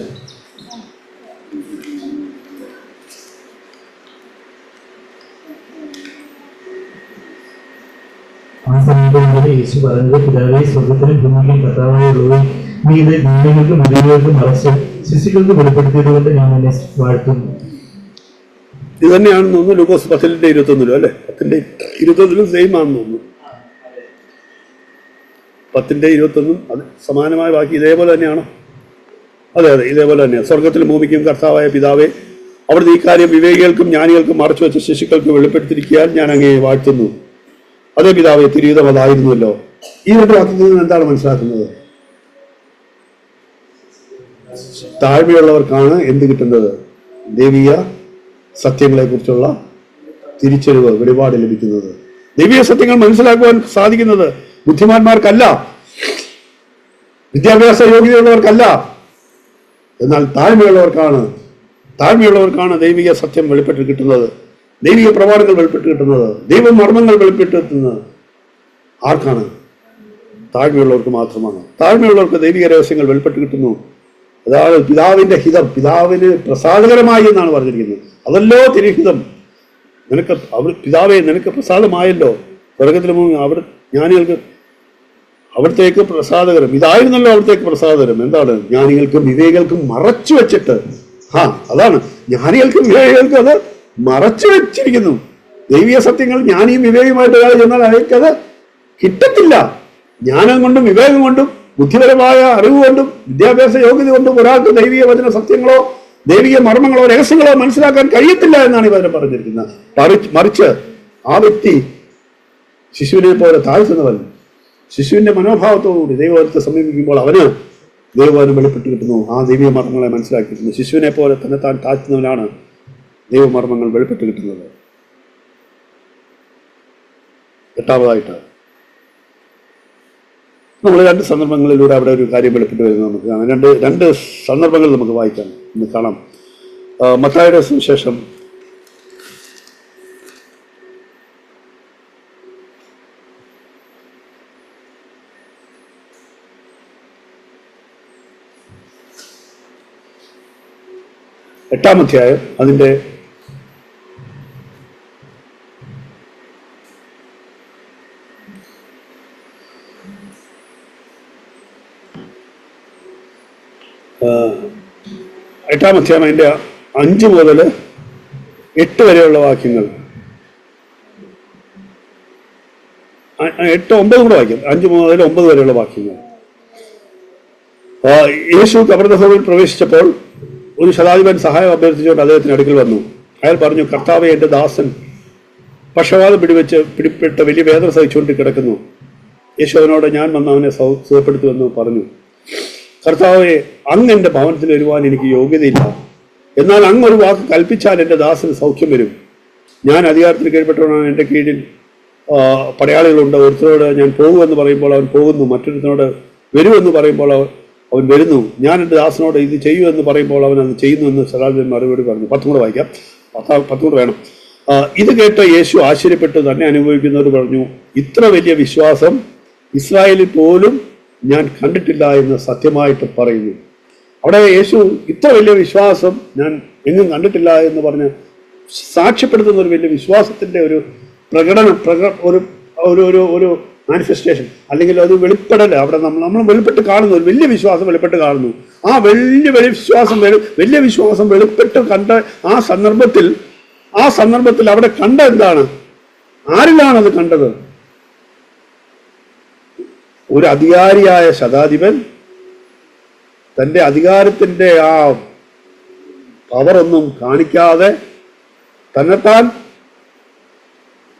ആ സമയത്ത് യേശു പറഞ്ഞത്: പിതാവേ, സ്വർഗ്ഗത്തിലും ഭൂമിയിലും കർത്താവായുള്ളവൻ, നീ ഇത് ജ്ഞാനികൾക്കും വിവേകികൾക്കും മറച്ച് ശിശുക്കൾക്ക് വെളിപ്പെടുത്തിയതുകൊണ്ട് ഞാൻ എന്നെ വാഴ്ത്തുന്നു. ഇത് തന്നെയാണെന്ന് തോന്നുന്നു ലൂക്കോസ് 10:21 അല്ലെ? 10:21 സെയിം ആണെന്ന് തോന്നുന്നു. 10:21 അത് സമാനമായ ബാക്കി ഇതേപോലെ തന്നെയാണോ? അതെ, ഇതേപോലെ തന്നെയാണ്. സ്വർഗത്തിലും ഭൂമിക്കും കർത്താവായ പിതാവേ, അവിടുന്ന് ഈ കാര്യം വിവേകികൾക്കും ജ്ഞാനികൾക്കും മറച്ചു വെച്ച ശിശുക്കൾക്ക് വെളിപ്പെടുത്തിയിരിക്കാൻ ഞാൻ അങ്ങയെ വാഴ്ത്തുന്നു. അതേ പിതാവേ, തിരുഹിതം അതായിരുന്നല്ലോ. ഈ 2 വാക്യത്തിൽ നിന്ന് എന്താണ് മനസ്സിലാക്കുന്നത്? താഴ്മയുള്ളവർക്കാണ് എന്ത് കിട്ടുന്നത്? ദൈവിക സത്യങ്ങളെ കുറിച്ചുള്ള തിരിച്ചറിവ്, വെളിപാട് ലഭിക്കുന്നത്. ദൈവിക സത്യങ്ങൾ മനസ്സിലാക്കുവാൻ സാധിക്കുന്നത് ബുദ്ധിമാന്മാർക്കല്ല, വിദ്യാഭ്യാസ യോഗ്യതയുള്ളവർക്കല്ല, എന്നാൽ താഴ്മയുള്ളവർക്കാണ് ദൈവിക സത്യം വെളിപ്പെട്ട് കിട്ടുന്നത്, ദൈവിക പ്രമാണങ്ങൾ വെളിപ്പെട്ട് കിട്ടുന്നത്, ദൈവമർമ്മങ്ങൾ വെളിപ്പെട്ട് കിട്ടുന്നത്. ആർക്കാണ്? താഴ്മയുള്ളവർക്ക് മാത്രമാണ്. താഴ്മയുള്ളവർക്ക് ദൈവിക രഹസ്യങ്ങൾ വെളിപ്പെട്ട് കിട്ടുന്നു. അതാണ് പിതാവിന്റെ ഹിതം, പിതാവിന് പ്രസാദകരമായി എന്നാണ് പറഞ്ഞിരിക്കുന്നത്. അതല്ലോ തിരുഹിതം. പിതാവേ, നിനക്ക് പ്രസാദമായല്ലോ. സ്വർഗത്തിലും അവിടെ ജ്ഞാനികൾക്ക് അവിടത്തേക്ക് പ്രസാദകരം. ഇതായിരുന്നല്ലോ അവിടത്തേക്ക് പ്രസാദകരം. എന്താണ്? ജ്ഞാനികൾക്കും വിവേകികൾക്കും മറച്ചു വെച്ചിട്ട്. അതാണ്, ജ്ഞാനികൾക്കും വിവേകികൾക്കും അത് മറച്ചു വെച്ചിരിക്കുന്നു. ദൈവിക സത്യങ്ങൾ ജ്ഞാനിയും വിവേകമായിട്ട് ഒരാൾ ചെന്നാൽ അയാൾക്കത് കിട്ടത്തില്ല. ജ്ഞാനം കൊണ്ടും വിവേകം കൊണ്ടും ബുദ്ധിപരമായ അറിവ് കൊണ്ടും വിദ്യാഭ്യാസ യോഗ്യത കൊണ്ടും ഒരാൾക്ക് ദൈവിക വചന സത്യങ്ങളോ ദൈവിക മർമ്മങ്ങളോ രഹസ്യങ്ങളോ മനസ്സിലാക്കാൻ കഴിയത്തില്ല എന്നാണ് ഈ വചനം പറഞ്ഞിരിക്കുന്നത്. മറിച്ച് ആ വ്യക്തി ശിശുവിനെ പോലെ താഴ്ത്തുന്നവൻ, ശിശുവിന്റെ മനോഭാവത്തോടുകൂടി ദൈവത്തെ സമീപിക്കുമ്പോൾ അവന് ദൈവവചനം വെളിപ്പെട്ട് കിട്ടുന്നു. ആ ദൈവിക മർമ്മങ്ങളെ മനസ്സിലാക്കി കിട്ടുന്നു. ശിശുവിനെ പോലെ തന്നെ താൻ താഴ്ത്തുന്നവനാണ് ദൈവമർമ്മങ്ങൾ വെളിപ്പെട്ട് കിട്ടുന്നത്. 8ാമതായിട്ട് നമ്മൾ 2 സന്ദർഭങ്ങളിലൂടെ അവിടെ ഒരു കാര്യം വെളിപ്പെട്ട് വരുന്നത് നമുക്ക് കാണാം. രണ്ട് സന്ദർഭങ്ങൾ നമുക്ക് വായിക്കാം, ഇന്ന് കാണാം. മത്തായിയുടെ സുവിശേഷം 8-ാം അധ്യായം അതിൻ്റെ 8-ാം അധ്യായം അതിൻ്റെ 5 മുതൽ 8 വരെയുള്ള വാക്യങ്ങൾ. 8, 9 കൂടെ വായിക്കാം. 5 മുതൽ 9 വരെയുള്ള വാക്യങ്ങൾ. യേശു കബർനഹൂമിൽ പ്രവേശിച്ചപ്പോൾ ഒരു ശതാധിപൻ സഹായം അഭ്യർത്ഥിച്ചുകൊണ്ട് അദ്ദേഹത്തിന് അടുക്കൽ വന്നു. അയാൾ പറഞ്ഞു: കർത്താവേ, എൻ്റെ ദാസൻ പക്ഷവാതം പിടിപ്പെട്ട് വലിയ വേദന സഹിച്ചുകൊണ്ട് കിടക്കുന്നു. യേശു അവനോട്: ഞാൻ വന്ന് അവനെ സുഖപ്പെടുത്തുമെന്ന് പറഞ്ഞു. കർത്താവേ, അങ്ങ് എൻ്റെ ഭവനത്തിൽ വരുവാൻ എനിക്ക് യോഗ്യതയില്ല. എന്നാൽ അങ്ങ് ഒരു വാക്ക് കൽപ്പിച്ചാൽ എൻ്റെ ദാസന് സൗഖ്യം വരും. ഞാൻ അധികാരത്തിന് കീഴ്പ്പെട്ടവനാണ്. എൻ്റെ കീഴിൽ പടയാളികളുണ്ട്. ഒരുത്തരോട് ഞാൻ പോകുമെന്ന് പറയുമ്പോൾ അവൻ പോകുന്നു, മറ്റൊരുത്തനോട് വരുമെന്ന് പറയുമ്പോൾ അവൻ വരുന്നു. ഞാൻ എൻ്റെ ദാസനോട് ഇത് ചെയ്യുമെന്ന് പറയുമ്പോൾ അവൻ അത് ചെയ്യുന്നു എന്ന് ശതാധിപൻ മറുപടി പറഞ്ഞു. 10 കൂടെ വായിക്കാം, 10 കൂടെ വേണം. ഇത് കേട്ട് യേശു ആശ്ചര്യപ്പെട്ട് തന്നെ അനുഭവിക്കുന്നവർ പറഞ്ഞു, ഇത്ര വലിയ വിശ്വാസം ഇസ്രായേലിൽ പോലും ഞാൻ കണ്ടിട്ടില്ല എന്ന് സത്യമായിട്ട് പറയുന്നു. അവിടെ യേശു ഇത്ര വലിയ വിശ്വാസം ഞാൻ എങ്ങും കണ്ടിട്ടില്ല എന്ന് പറഞ്ഞ് സാക്ഷ്യപ്പെടുത്തുന്ന ഒരു വലിയ വിശ്വാസത്തിൻ്റെ ഒരു പ്രകടനം, ഒരു ഒരു ഒരു ഒരു മാനിഫെസ്റ്റേഷൻ, അല്ലെങ്കിൽ ഒരു വെളിപ്പെടൽ അവിടെ നമ്മൾ വെളിപ്പെട്ട് കാണുന്നു. ഒരു വലിയ വിശ്വാസം വെളിപ്പെട്ട് കാണുന്നു. ആ വലിയ വിശ്വാസം വെളിപ്പെട്ട് കണ്ട ആ സന്ദർഭത്തിൽ അവിടെ കണ്ട എന്താണ്? ആരിലാണ് അത് കണ്ടത്? ഒരു അധികാരിയായ ശതാധിപൻ തൻ്റെ അധികാരത്തിൻ്റെ ആ പവറൊന്നും കാണിക്കാതെ തന്നെത്താൻ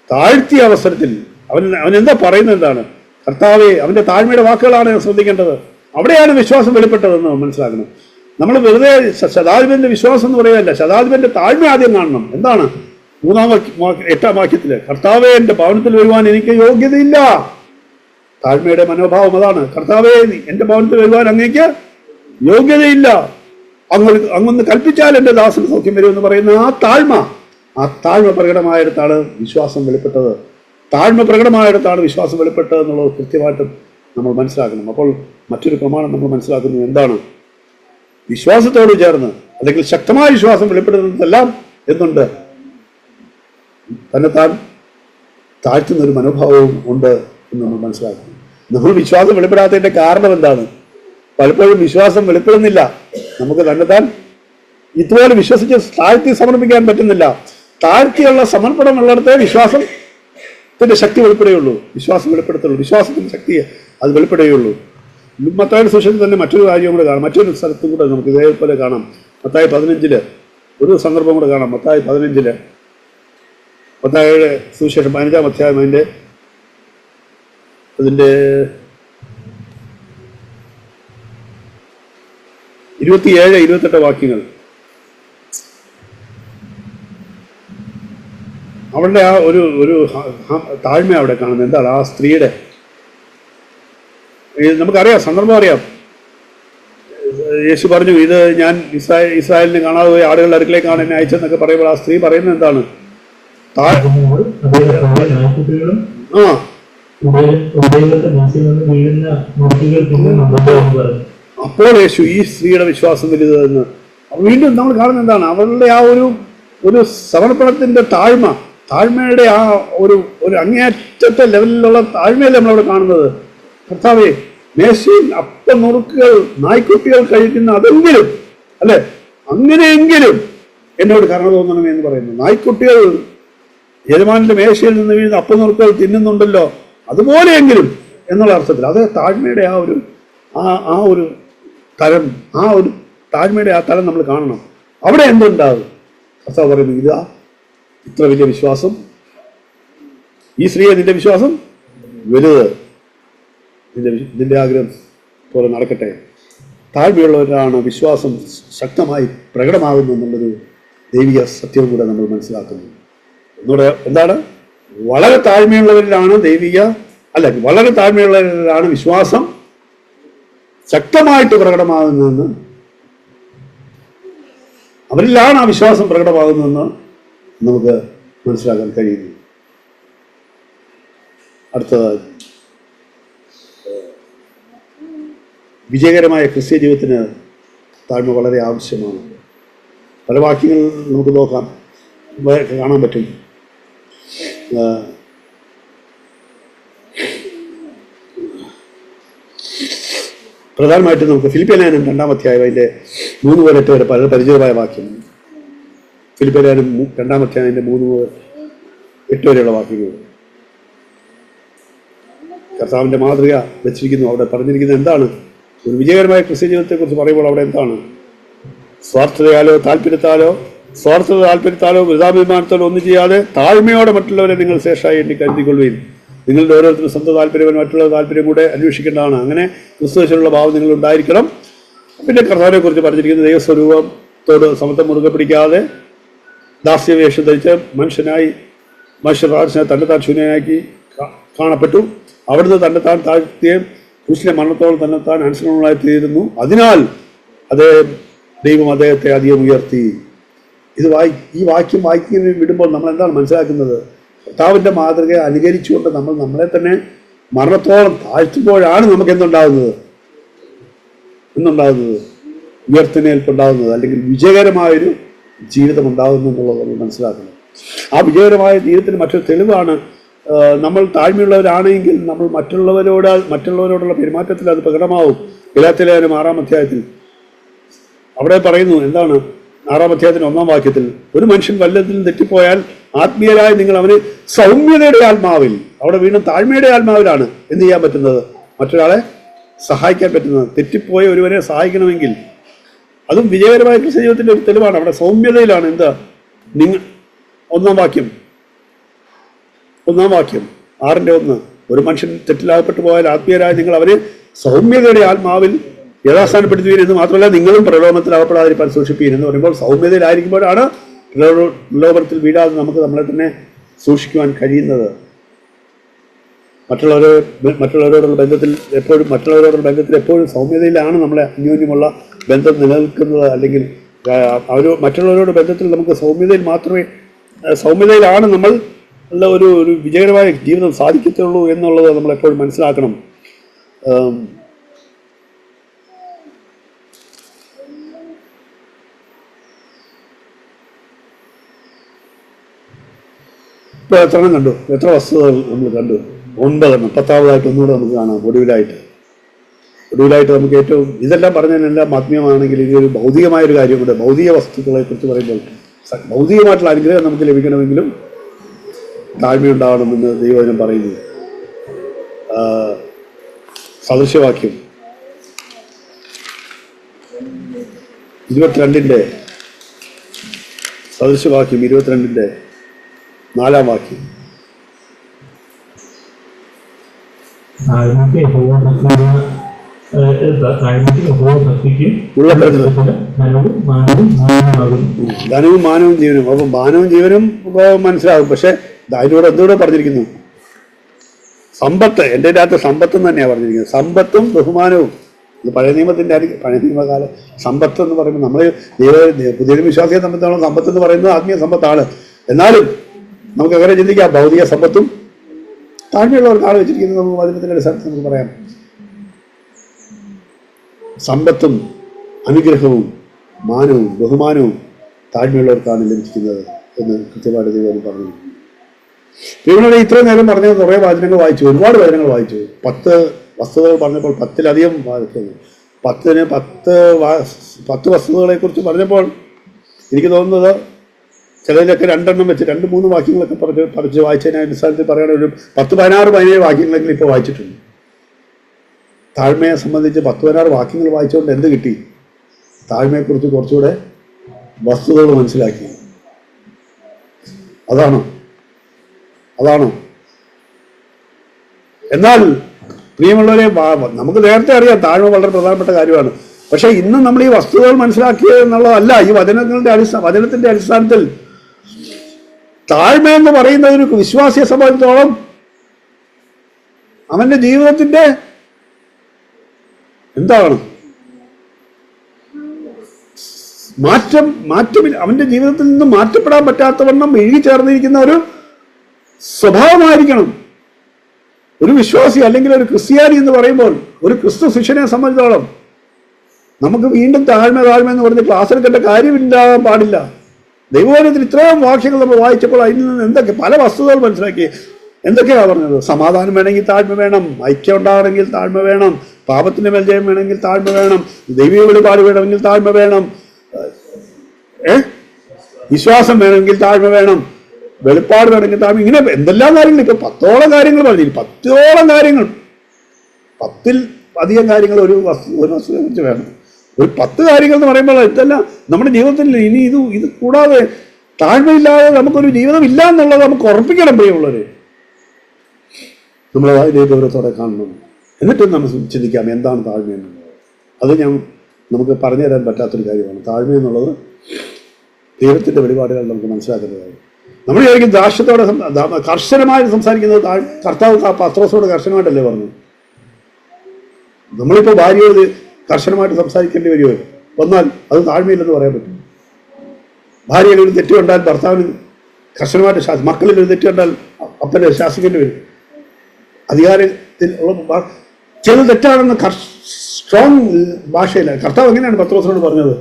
താഴ്ത്തിയ അവസരത്തിൽ അവൻ എന്താ പറയുന്നത്? എന്താണ്? കർത്താവേ, അവൻ്റെ താഴ്മയുടെ വാക്കുകളാണ് ശ്രദ്ധിക്കേണ്ടത്. അവിടെയാണ് വിശ്വാസം വെളിപ്പെട്ടതെന്ന് മനസ്സിലാക്കണം. നമ്മൾ വെറുതെ ശതാധിപന്റെ വിശ്വാസം എന്ന് പറയുകയല്ല, ശതാധിപന്റെ താഴ്മ ആദ്യം കാണണം. എന്താണ്? 8-ാം വാക്യത്തില്, കർത്താവേ, എൻ്റെ ഭവനത്തിൽ വരുവാൻ എനിക്ക് യോഗ്യതയില്ല. താഴ്മയുടെ മനോഭാവം അതാണ്. കർത്താവേ, എൻ്റെ ഭവനത്തിൽ വരുവാൻ അങ്ങേക്ക് യോഗ്യതയില്ല, അങ്ങൊന്ന് കൽപ്പിച്ചാൽ എൻ്റെ ദാസന് സൗഖ്യം വരുമെന്ന് പറയുന്ന ആ താഴ്മ പ്രകടമായിടത്താണ് വിശ്വാസം വെളിപ്പെട്ടത്. വിശ്വാസം വെളിപ്പെട്ടത് എന്നുള്ളത് കൃത്യമായിട്ടും നമ്മൾ മനസ്സിലാക്കണം. അപ്പോൾ മറ്റൊരു പ്രമാണം നമ്മൾ മനസ്സിലാക്കുന്നത് എന്താണ്? വിശ്വാസത്തോട് ചേർന്ന്, അല്ലെങ്കിൽ ശക്തമായ വിശ്വാസം വെളിപ്പെടുത്തുന്നതെല്ലാം എന്തുണ്ട്? തന്നെത്താൻ താഴ്ത്തുന്നൊരു മനോഭാവവും ഉണ്ട് എന്ന് നമ്മൾ മനസ്സിലാക്കണം. നമ്മൾ വിശ്വാസം വെളിപ്പെടാത്തതിൻ്റെ കാരണം എന്താണ്? പലപ്പോഴും വിശ്വാസം വെളിപ്പെടുന്നില്ല. നമുക്ക് തന്നെത്താൻ ഇതുപോലെ വിശ്വസിച്ച് താഴ്ത്തി സമർപ്പിക്കാൻ പറ്റുന്നില്ല. താഴ്ത്തിയുള്ള സമർപ്പണമുള്ളിടത്തെ വിശ്വാസത്തിന്റെ ശക്തി വെളിപ്പെടുകയുള്ളൂ. വിശ്വാസത്തിന്റെ ശക്തി അത് വെളിപ്പെടുകയുള്ളൂ. മത്തായിയുടെ സുവിശേഷത്തിൽ തന്നെ മറ്റൊരു കാര്യം കൂടെ കാണാം. മറ്റൊരു സ്ഥലത്തും കൂടെ നമുക്ക് ഇതേപോലെ കാണാം. മത്തായി 15 ഒരു സന്ദർഭം കൂടെ കാണാം. മത്തായി 15 മത്തായിയുടെ സുവിശേഷം 15-ാം അധ്യായം അതിൻ്റെ 27-28 വാക്യങ്ങൾ. അവളുടെ ആ ഒരു താഴ്മ അവിടെ കാണുന്നത്. എന്താണ് ആ സ്ത്രീയുടെ? നമുക്കറിയാം, സന്ദർഭം അറിയാം. യേശു പറഞ്ഞു, ഇത് ഞാൻ ഇസ്രായേലിനെ കാണാതെ പോയി ആടുകളുടെ അടുക്കിലേക്കാണ് എന്നെ അയച്ചെന്നൊക്കെ പറയുമ്പോൾ ആ സ്ത്രീ പറയുന്നത് എന്താണ്? അപ്പോൾ യേശു ഈ സ്ത്രീയുടെ വിശ്വാസം വലുതെന്ന് വീണ്ടും നമ്മൾ കാണുന്നത് എന്താണ്? അവരുടെ ആ ഒരു സമർപ്പണത്തിന്റെ താഴ്മയുടെ ആ ഒരു അങ്ങേയറ്റത്തെ ലെവലിലുള്ള താഴ്മയല്ലേ നമ്മളവിടെ കാണുന്നത്. കർത്താവേ, മേശയിൽ അപ്പം നുറുക്കുകൾ നായ്ക്കുട്ടികൾ കഴിക്കുന്ന അതെങ്കിലും, അല്ലെ, അങ്ങനെയെങ്കിലും എന്നോട് കരുണ തോന്നണമേ എന്ന് പറയുന്നു. നായ്ക്കുട്ടികൾ യജമാനന്റെ മേശയിൽ നിന്ന് വീഴുന്ന അപ്പം നുറുക്കുകൾ തിന്നുന്നുണ്ടല്ലോ, അതുപോലെയെങ്കിലും എന്നുള്ള അർത്ഥത്തിൽ. അത് താഴ്മയുടെ ആ ഒരു തരം, താഴ്മയുടെ ആ തലം നമ്മൾ കാണണം. അവിടെ എന്തുണ്ടാകും? കർത്താവ് പറയുന്നു, ഇതാ ഇത്ര വലിയ വിശ്വാസം, ഈ സ്ത്രീയെ നിന്റെ വിശ്വാസം വലുത്, നിന്റെ ആഗ്രഹം പോലെ നടക്കട്ടെ. താഴ്മയുള്ളവരാണ് വിശ്വാസം ശക്തമായി പ്രകടമാകുന്നു എന്നുള്ളൊരു ദൈവിക സത്യവും കൂടെ നമ്മൾ മനസ്സിലാക്കുന്നു. ഒന്നുകൂടെ എന്താണ്? വളരെ താഴ്മയുള്ളവരിലാണ് വളരെ താഴ്മയുള്ളവരിലാണ് വിശ്വാസം ശക്തമായിട്ട് പ്രകടമാകുന്നതെന്ന്, അവരിലാണ് ആ വിശ്വാസം പ്രകടമാകുന്നതെന്ന് നമുക്ക് മനസ്സിലാക്കാൻ കഴിയുന്നു. അടുത്തതായി, വിജയകരമായ ക്രിസ്ത്യ ജീവിതത്തിന് താഴ്മ വളരെ ആവശ്യമാണ്. പല വാക്യങ്ങൾ നമുക്ക് കാണാൻ പറ്റും. പ്രധാനമായിട്ടും നമുക്ക് ഫിലിപ്പിയ ലേഖനം 2-ാം അധ്യായം അതിൻ്റെ 3 മുതൽ 8 വരെ പല പരിചയമായ വാക്യം. ഫിലിപ്പിയ ലേഖനം 2-ാം അധ്യായം അതിൻ്റെ 3 മുതൽ 8 വരെയുള്ള വാക്യങ്ങൾ കർത്താവിൻ്റെ മാതൃക വെച്ചിരിക്കുന്നു. അവിടെ പറഞ്ഞിരിക്കുന്നത് എന്താണ്? ഒരു വിജയകരമായ ക്രിസ്ത്യ ജീവിതത്തെക്കുറിച്ച് പറയുമ്പോൾ അവിടെ എന്താണ്? സ്വാർത്ഥതയാലോ താല്പര്യത്താലോ വൃഥാഭിമാനത്താലോ ഒന്നും ചെയ്യാതെ താഴ്മയോടെ മറ്റുള്ളവരെ നിങ്ങൾ ശേഷമായി എണ്ണി കരുതിക്കൊള്ളുകയും നിങ്ങളുടെ ഓരോരുത്തരും സ്വന്തം താല്പര്യം മറ്റുള്ള താല്പര്യം കൂടെ അന്വേഷിക്കേണ്ടതാണ്. അങ്ങനെ ക്രിസ്തുവിലുള്ള ഭാവം നിങ്ങൾ ഉണ്ടായിരിക്കണം. പിന്നെ കർത്താവിനെ കുറിച്ച് പറഞ്ഞിരിക്കുന്നത് ദൈവസ്വരൂപത്തോട് സമത്വം മുറുകെ പിടിക്കാതെ ദാസ്യവേഷം ധരിച്ച് മനുഷ്യപ്രാർത്ഥന തന്നെത്താൻ ശൂന്യനാക്കി കാണപ്പെട്ടു. അവിടുന്ന് തന്നെത്താൻ താഴ്ത്തുകയും ക്രൂശിലെ മരണത്തോളം തന്നെ താൻ അനുസരണമായി തീരുന്നു. അതിനാൽ ദൈവം അദ്ദേഹത്തെ അധികം ഉയർത്തി. ഈ വാക്യം വായിക്കുന്നതിന് വിടുമ്പോൾ നമ്മൾ എന്താണ് മനസ്സിലാക്കുന്നത്? കർത്താവിൻ്റെ മാതൃകയെ അനുകരിച്ചുകൊണ്ട് നമ്മൾ നമ്മളെ തന്നെ മരണത്തോളം താഴ്ത്തുമ്പോഴാണ് നമുക്ക് എന്തുണ്ടാകുന്നത് ഉയർത്തിനേൽപ്പുണ്ടാകുന്നത്, അല്ലെങ്കിൽ വിജയകരമായൊരു ജീവിതം ഉണ്ടാകുന്നു എന്നുള്ളത് നമ്മൾ മനസ്സിലാക്കണം. ആ വിജയകരമായ ജീവിതത്തിന് മറ്റൊരു തെളിവാണ് നമ്മൾ താഴ്മയുള്ളവരാണെങ്കിൽ നമ്മൾ മറ്റുള്ളവരോടുള്ള പെരുമാറ്റത്തിൽ അത് പ്രകടമാവും. ഗലാത്യലേഖനം 6-ാം അധ്യായത്തിൽ അവിടെ പറയുന്നു, എന്താണ് 6-ാം അധ്യായത്തിന് 1-ാം വാക്യത്തിൽ, ഒരു മനുഷ്യൻ വല്ലതിലും തെറ്റിപ്പോയാൽ ആത്മീയരായ നിങ്ങൾ അവന് സൗമ്യതയുടെ ആത്മാവിൽ, അവിടെ വീണ്ടും താഴ്മയുടെ ആത്മാവിലാണ് എന്ത് ചെയ്യാൻ പറ്റുന്നത്? മറ്റൊരാളെ സഹായിക്കാൻ പറ്റുന്നത്. തെറ്റിപ്പോയ ഒരുവനെ സഹായിക്കണമെങ്കിൽ അതും വിജയകരമായ ജീവിതത്തിൻ്റെ ഒരു തെളിവാണ്. അവിടെ സൗമ്യതയിലാണ്. എന്താ? നിങ്ങൾ 1-ാം വാക്യം 6-ന്റെ 1, ഒരു മനുഷ്യൻ തെറ്റിലാകപ്പെട്ടു പോയാൽ ആത്മീയരായ നിങ്ങൾ അവനെ സൗമ്യതയുടെ ആത്മാവിൽ യഥാസ്ഥാനപ്പെടുത്തുവീൻ എന്ന് മാത്രമല്ല നിങ്ങളും പ്രലോഭനത്തിൽ അകപ്പെടാതിരിക്കാൻ സൂക്ഷിപ്പീൻ എന്ന് പറയുമ്പോൾ സൗമ്യതയിലായിരിക്കുമ്പോഴാണ് പ്രലോഭനത്തിൽ വീഴാതെ നമുക്ക് നമ്മളെ തന്നെ സൂക്ഷിക്കുവാൻ കഴിയുന്നത്. മറ്റുള്ളവരോടുള്ള ബന്ധത്തിൽ എപ്പോഴും സൗമ്യതയിലാണ് നമ്മളെ അന്യോന്യമുള്ള ബന്ധം നിലനിൽക്കുന്നത്. അല്ലെങ്കിൽ മറ്റുള്ളവരോട് ബന്ധത്തിൽ നമുക്ക് സൗമ്യതയിലാണ് നമ്മൾ ഒരു വിജയകരമായ ജീവിതം സാധിക്കത്തുള്ളൂ എന്നുള്ളത് നമ്മൾ എപ്പോഴും മനസ്സിലാക്കണം. ഇപ്പോൾ എത്ര വസ്തുതകൾ നമ്മൾ കണ്ടു? 9. 10ാമതായിട്ട് ഒന്നുകൂടെ നമുക്ക് കാണാം. ഒടുവിലായിട്ട് നമുക്ക് ഏറ്റവും ഇതെല്ലാം പറഞ്ഞതിനെല്ലാം ആത്മീയമാണെങ്കിൽ ഇതൊരു ഭൗതികമായൊരു കാര്യം കൂടെ. ഭൗതിക വസ്തുക്കളെ കുറിച്ച് പറയുമ്പോൾ ഭൗതികമായിട്ടുള്ള അനുഗ്രഹം നമുക്ക് ലഭിക്കണമെങ്കിലും താഴ്മയുണ്ടാവണമെന്ന് ദൈവവചനം പറയുന്നു. സദൃശവാക്യം 22-ന്റെ 4-ാം വാക്യം. ധനവും മാനവും ജീവനും. അപ്പം മാനവും ജീവനും മനസ്സിലാകും. പക്ഷെ അതിലൂടെ എന്തുകൂടെ പറഞ്ഞിരിക്കുന്നു? സമ്പത്ത്. എൻ്റെ അകത്ത് സമ്പത്തും തന്നെയാണ് പറഞ്ഞിരിക്കുന്നത്. സമ്പത്തും ബഹുമാനവും. ഇത് പഴയ നിയമകാല സമ്പത്ത് എന്ന് പറയുമ്പോൾ നമ്മൾ പുതിയ വിശ്വാസിയെ സംബന്ധിച്ചോളം സമ്പത്ത് എന്ന് പറയുന്നത് ആത്മീയ സമ്പത്താണ്. എന്നാലും നമുക്ക് അങ്ങനെ ചിന്തിക്കാം. ഭൗതിക സമ്പത്തും താഴ്മയുള്ളവർക്കാണ് വെച്ചിരിക്കുന്നത്. നമുക്ക് വചനത്തിൻ്റെ അടിസ്ഥാനത്തിൽ നമുക്ക് പറയാം. സമ്പത്തും അനുഗ്രഹവും മാനവും ബഹുമാനവും താഴ്മയുള്ളവർക്കാണ് ലഭിക്കുന്നത് എന്ന് കൃത്യമായിട്ട് ദൈവം പറഞ്ഞു. ഇവിടെ ഇത്രയും നേരം പറഞ്ഞ കുറേ വചനങ്ങൾ വായിച്ചു, ഒരുപാട് വചനങ്ങൾ വായിച്ചു. 10 വസ്തുതകൾ പറഞ്ഞപ്പോൾ 10-ലധികം വായിക്കുന്നു. 10 വസ്തുതകളെ കുറിച്ച് പറഞ്ഞപ്പോൾ എനിക്ക് തോന്നുന്നത് ചിലതിലൊക്കെ 2 വെച്ച് 2-3 വാക്യങ്ങളൊക്കെ പറിച്ച് വായിച്ചതിനെ അടിസ്ഥാനത്തിൽ പറയുകയാണെങ്കിൽ ഒരു 10-16-17 വാക്യങ്ങളെങ്കിലും ഇപ്പോൾ വായിച്ചിട്ടുണ്ട്. താഴ്മയെ സംബന്ധിച്ച് 10-16 വാക്യങ്ങൾ വായിച്ചുകൊണ്ട് എന്ത് കിട്ടി? താഴ്മയെക്കുറിച്ച് കുറച്ചുകൂടെ വസ്തുതകൾ മനസ്സിലാക്കി. അതാണോ? എന്നാൽ പ്രിയമുള്ളവരെ, നമുക്ക് നേരത്തെ അറിയാം താഴ്മ വളരെ പ്രധാനപ്പെട്ട കാര്യമാണ്. പക്ഷെ ഇന്ന് നമ്മൾ ഈ വസ്തുതകൾ മനസ്സിലാക്കിയത് എന്നുള്ളതല്ല. ഈ വചനത്തിന്റെ അടിസ്ഥാനത്തിൽ താഴ്മ എന്ന് പറയുന്ന ഒരു വിശ്വാസിയെ സംബന്ധിച്ചോളം അവന്റെ ജീവിതത്തിന്റെ എന്താണ് മാറ്റമില്ല. അവന്റെ ജീവിതത്തിൽ നിന്ന് മാറ്റപ്പെടാൻ പറ്റാത്തവണ്ണം എഴുതി ചേർന്നിരിക്കുന്ന ഒരു സ്വഭാവമായിരിക്കണം ഒരു വിശ്വാസി അല്ലെങ്കിൽ ഒരു ക്രിസ്ത്യാനി എന്ന് പറയുമ്പോൾ. ഒരു ക്രിസ്തു ശിഷ്യനെ സംബന്ധിച്ചോളം നമുക്ക് വീണ്ടും താഴ്മ എന്ന് പറഞ്ഞ് ക്ലാസ്സിലെടുക്കേണ്ട കാര്യമില്ലാകാൻ പാടില്ല. ദൈവവചനത്തിൽ ഇത്രയും വാക്യങ്ങൾ നമ്മൾ വായിച്ചപ്പോൾ അതിൽ നിന്ന് എന്തൊക്കെ പല വസ്തുതകൾ മനസ്സിലാക്കി. എന്തൊക്കെയാണ് പറഞ്ഞത്? സമാധാനം വേണമെങ്കിൽ താഴ്മ വേണം, ഐക്യം ഉണ്ടാകണമെങ്കിൽ താഴ്മ വേണം, പാപത്തിന്റെ മേൽ ജയം വേണമെങ്കിൽ താഴ്മ വേണം, ദൈവീയ വെളിപാട് വേണമെങ്കിൽ താഴ്മ വേണം, വിശ്വാസം വേണമെങ്കിൽ താഴ്മ വേണം, വെളിപ്പാട് വേണമെങ്കിൽ താഴ്മ. ഇങ്ങനെ എന്തെല്ലാം കാര്യങ്ങൾ ഇപ്പൊ 10ഓളം കാര്യങ്ങൾ പറഞ്ഞു. 10ഓളം കാര്യങ്ങൾ, 10-ൽ അധികം കാര്യങ്ങൾ ഒരു വസ്തുതയെ കുറിച്ച് വേണം. ഒരു 10 കാര്യങ്ങൾ എന്ന് പറയുമ്പോൾ ഇതെല്ലാം നമ്മുടെ ജീവിതത്തിൽ ഇനി ഇത് കൂടാതെ താഴ്മയില്ലാതെ നമുക്കൊരു ജീവിതം ഇല്ല എന്നുള്ളത് നമുക്ക് ഉറപ്പിക്കണം. പ്രിയമുള്ളവരെ, നമ്മൾ അതിനെ ഗൗരവത്തോടെ കാണണം. എന്നിട്ടും നമ്മൾ ചിന്തിക്കാം എന്താണ് താഴ്മ എന്നുള്ളത്. അത് നമുക്ക് പറഞ്ഞു തരാൻ പറ്റാത്തൊരു കാര്യമാണ്. താഴ്മ എന്നുള്ളത് ദൈവത്തിന്റെ വെളിപാടുകൾ നമുക്ക് മനസ്സിലാക്കുന്ന കാര്യം. നമ്മൾ വിചാരിക്കും ദാർഷ്ട്യത്തോടെ കർശനമായിട്ട് സംസാരിക്കുന്നത്. കർത്താവ് പത്രോസോട് കർശനമായിട്ടല്ലേ പറഞ്ഞു? നമ്മളിപ്പോൾ ഭാര്യയോട് കർശനമായിട്ട് സംസാരിക്കേണ്ടി വരുമോ? വന്നാൽ അത് താഴ്മയില്ലെന്ന് പറയാൻ പറ്റും. ഭാര്യയിൽ ഒരു തെറ്റ് കണ്ടാൽ ഭർത്താവിന് കർശനമായിട്ട് മക്കളിൽ ഒരു തെറ്റ് കണ്ടാൽ അപ്പനെ ശാസിക്കേണ്ടി വരും. അധികാരത്തിൽ ഉള്ള ചില തെറ്റാണെന്ന് സ്ട്രോങ് ഭാഷയില്ല. കർത്താവ് എങ്ങനെയാണ് പത്രോസിനോട് പറഞ്ഞത്?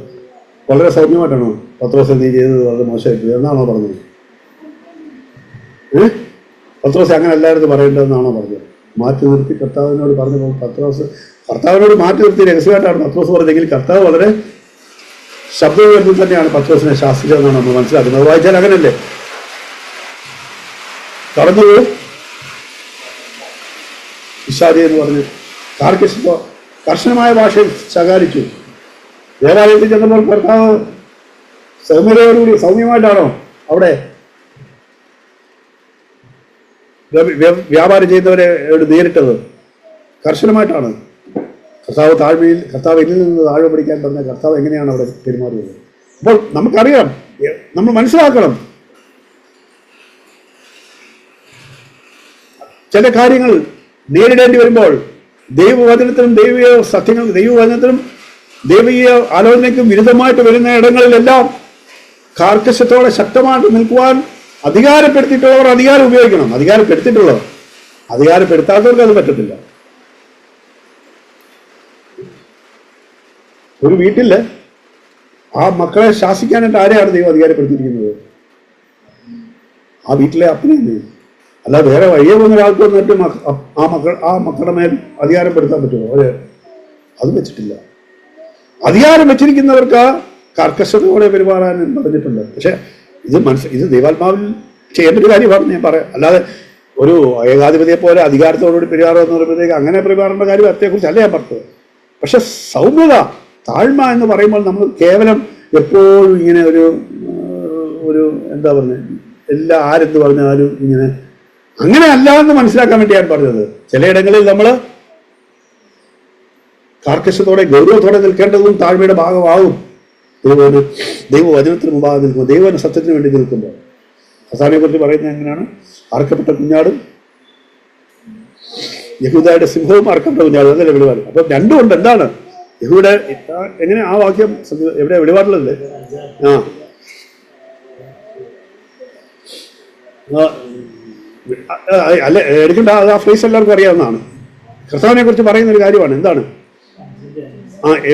വളരെ സൗമ്യമായിട്ടാണോ? പത്രോസ് നീ ചെയ്തത് വളരെ മോശമായിട്ട് എന്നാണോ പറഞ്ഞത്? പത്രോസ് അങ്ങനെ അല്ലായിരുന്നു പറയേണ്ടതെന്നാണോ പറഞ്ഞത്? മാറ്റി നിർത്തി കർത്താവിനോട് പറഞ്ഞപ്പോൾ കർത്താവിനോട് മാറ്റി നിർത്തി രഹസ്യമായിട്ടാണ് പത്രോസ് പറഞ്ഞെങ്കിൽ കർത്താവ് വളരെ ശബ്ദത്തിൽ തന്നെയാണ് പത്രോസിനെ ശാസിച്ചതെന്നാണ് നമ്മൾ മനസ്സിലാക്കുന്നത്. അത് വായിച്ചാൽ അങ്ങനല്ലേ? കടന്നു ഇഷാദി എന്ന് പറഞ്ഞ് കർശനമായ ഭാഷയിൽ ശകാരിച്ചു. ദേവാലയത്തിൽ ചെന്നപ്പോൾ കർത്താവ് സൗമ്യതയോടുകൂടി സൗമ്യമായിട്ടാണോ അവിടെ വ്യാപാരം ചെയ്യുന്നവരെ നേരിട്ടത്? കർശനമായിട്ടാണ്. കർത്താവ് എന്നിൽ നിന്ന് താഴ്വ പിടിക്കാൻ പറഞ്ഞ കർത്താവ് എങ്ങനെയാണ് അവിടെ പെരുമാറിയത്? അപ്പോൾ നമുക്കറിയാം, നമ്മൾ മനസ്സിലാക്കണം, ചില കാര്യങ്ങൾ നേരിടേണ്ടി വരുമ്പോൾ ദൈവവചനത്തിനും ദൈവീയ സത്യങ്ങൾ ദൈവവചനത്തിനും ദൈവീയ ആലോചനയ്ക്കും വിരുദ്ധമായിട്ട് വരുന്ന ഇടങ്ങളിലെല്ലാം കാർക്കശ്യത്തോടെ ശക്തമായിട്ട് നിൽക്കുവാൻ അധികാരപ്പെടുത്തിയിട്ടുള്ളവർ അധികാരം ഉപയോഗിക്കണം. അധികാരപ്പെടുത്താത്തവർക്ക് അത് പറ്റത്തില്ല. ഒരു വീട്ടില് ആ മക്കളെ ശാസിക്കാനായിട്ട് ആരെയാണ് ദൈവം അധികാരപ്പെടുത്തിയിരിക്കുന്നത്? ആ വീട്ടിലെ അപ്പനെയാണ്. അല്ല വേറെ വഴിയെ പോകുന്ന ഒരാൾക്ക് വന്നിട്ട് ആ മക്കളുടെ മേൽ അധികാരപ്പെടുത്താൻ പറ്റുമോ? അത് വെച്ചിട്ടില്ല. അധികാരം വെച്ചിരിക്കുന്നവർക്ക് കർക്കശതയോടെ പെരുമാറാൻ പറഞ്ഞിട്ടുണ്ട്. പക്ഷെ ഇത് ദൈവാത്മാവിൽ ചെയ്യേണ്ട ഒരു കാര്യമാണ് ഞാൻ പറയാം. അല്ലാതെ ഒരു ഏകാധിപതിയെ പോലെ അധികാരത്തോടുകൂടി പെരുമാറുമെന്ന് പറയുമ്പോഴത്തേക്ക് അങ്ങനെ പെരുമാറേണ്ട കാര്യം അതേക്കുറിച്ചല്ല ഞാൻ പറഞ്ഞത്. പക്ഷെ സൗമ്യത, താഴ്മ എന്ന് പറയുമ്പോൾ നമ്മൾ കേവലം എപ്പോഴും ഇങ്ങനെ ഒരു എന്താ പറയുന്നത്, ആരെന്ത് പറഞ്ഞാലും ഇങ്ങനെ അങ്ങനെ അല്ല എന്ന് മനസ്സിലാക്കാൻ വേണ്ടി ഞാൻ പറഞ്ഞത്. ചിലയിടങ്ങളിൽ നമ്മൾ കാർക്കശ്യത്തോടെ ഗൗരവത്തോടെ നിൽക്കേണ്ടതും താഴ്മയുടെ ഭാഗമാകും. ദൈവവചനത്തിന് മുമ്പാകെ നിൽക്കുമ്പോൾ, ദൈവവചന സത്യത്തിന് വേണ്ടി നിൽക്കുമ്പോൾ. ഹസാനെ കുറിച്ച് പറയുന്നത് എങ്ങനെയാണ്? അറക്കപ്പെട്ട കുഞ്ഞാടും യഹൂദയുടെ സിംഹവും അറക്കപ്പെട്ട കുഞ്ഞാടും അതല്ലേ വെളിപാട്. അപ്പം രണ്ടും ഉണ്ട്. എന്താണ് യഹൂദ എങ്ങനെ ആ വാക്യം എവിടെ വെളിപാടുള്ളതല്ലേ? അല്ല എടുക്കണ്ട, അത് ആ ഫ്രേസ് എല്ലാവർക്കും അറിയാവുന്നതാണ്. കർത്താവിനെ കുറിച്ച് പറയുന്ന ഒരു കാര്യമാണ്. എന്താണ്?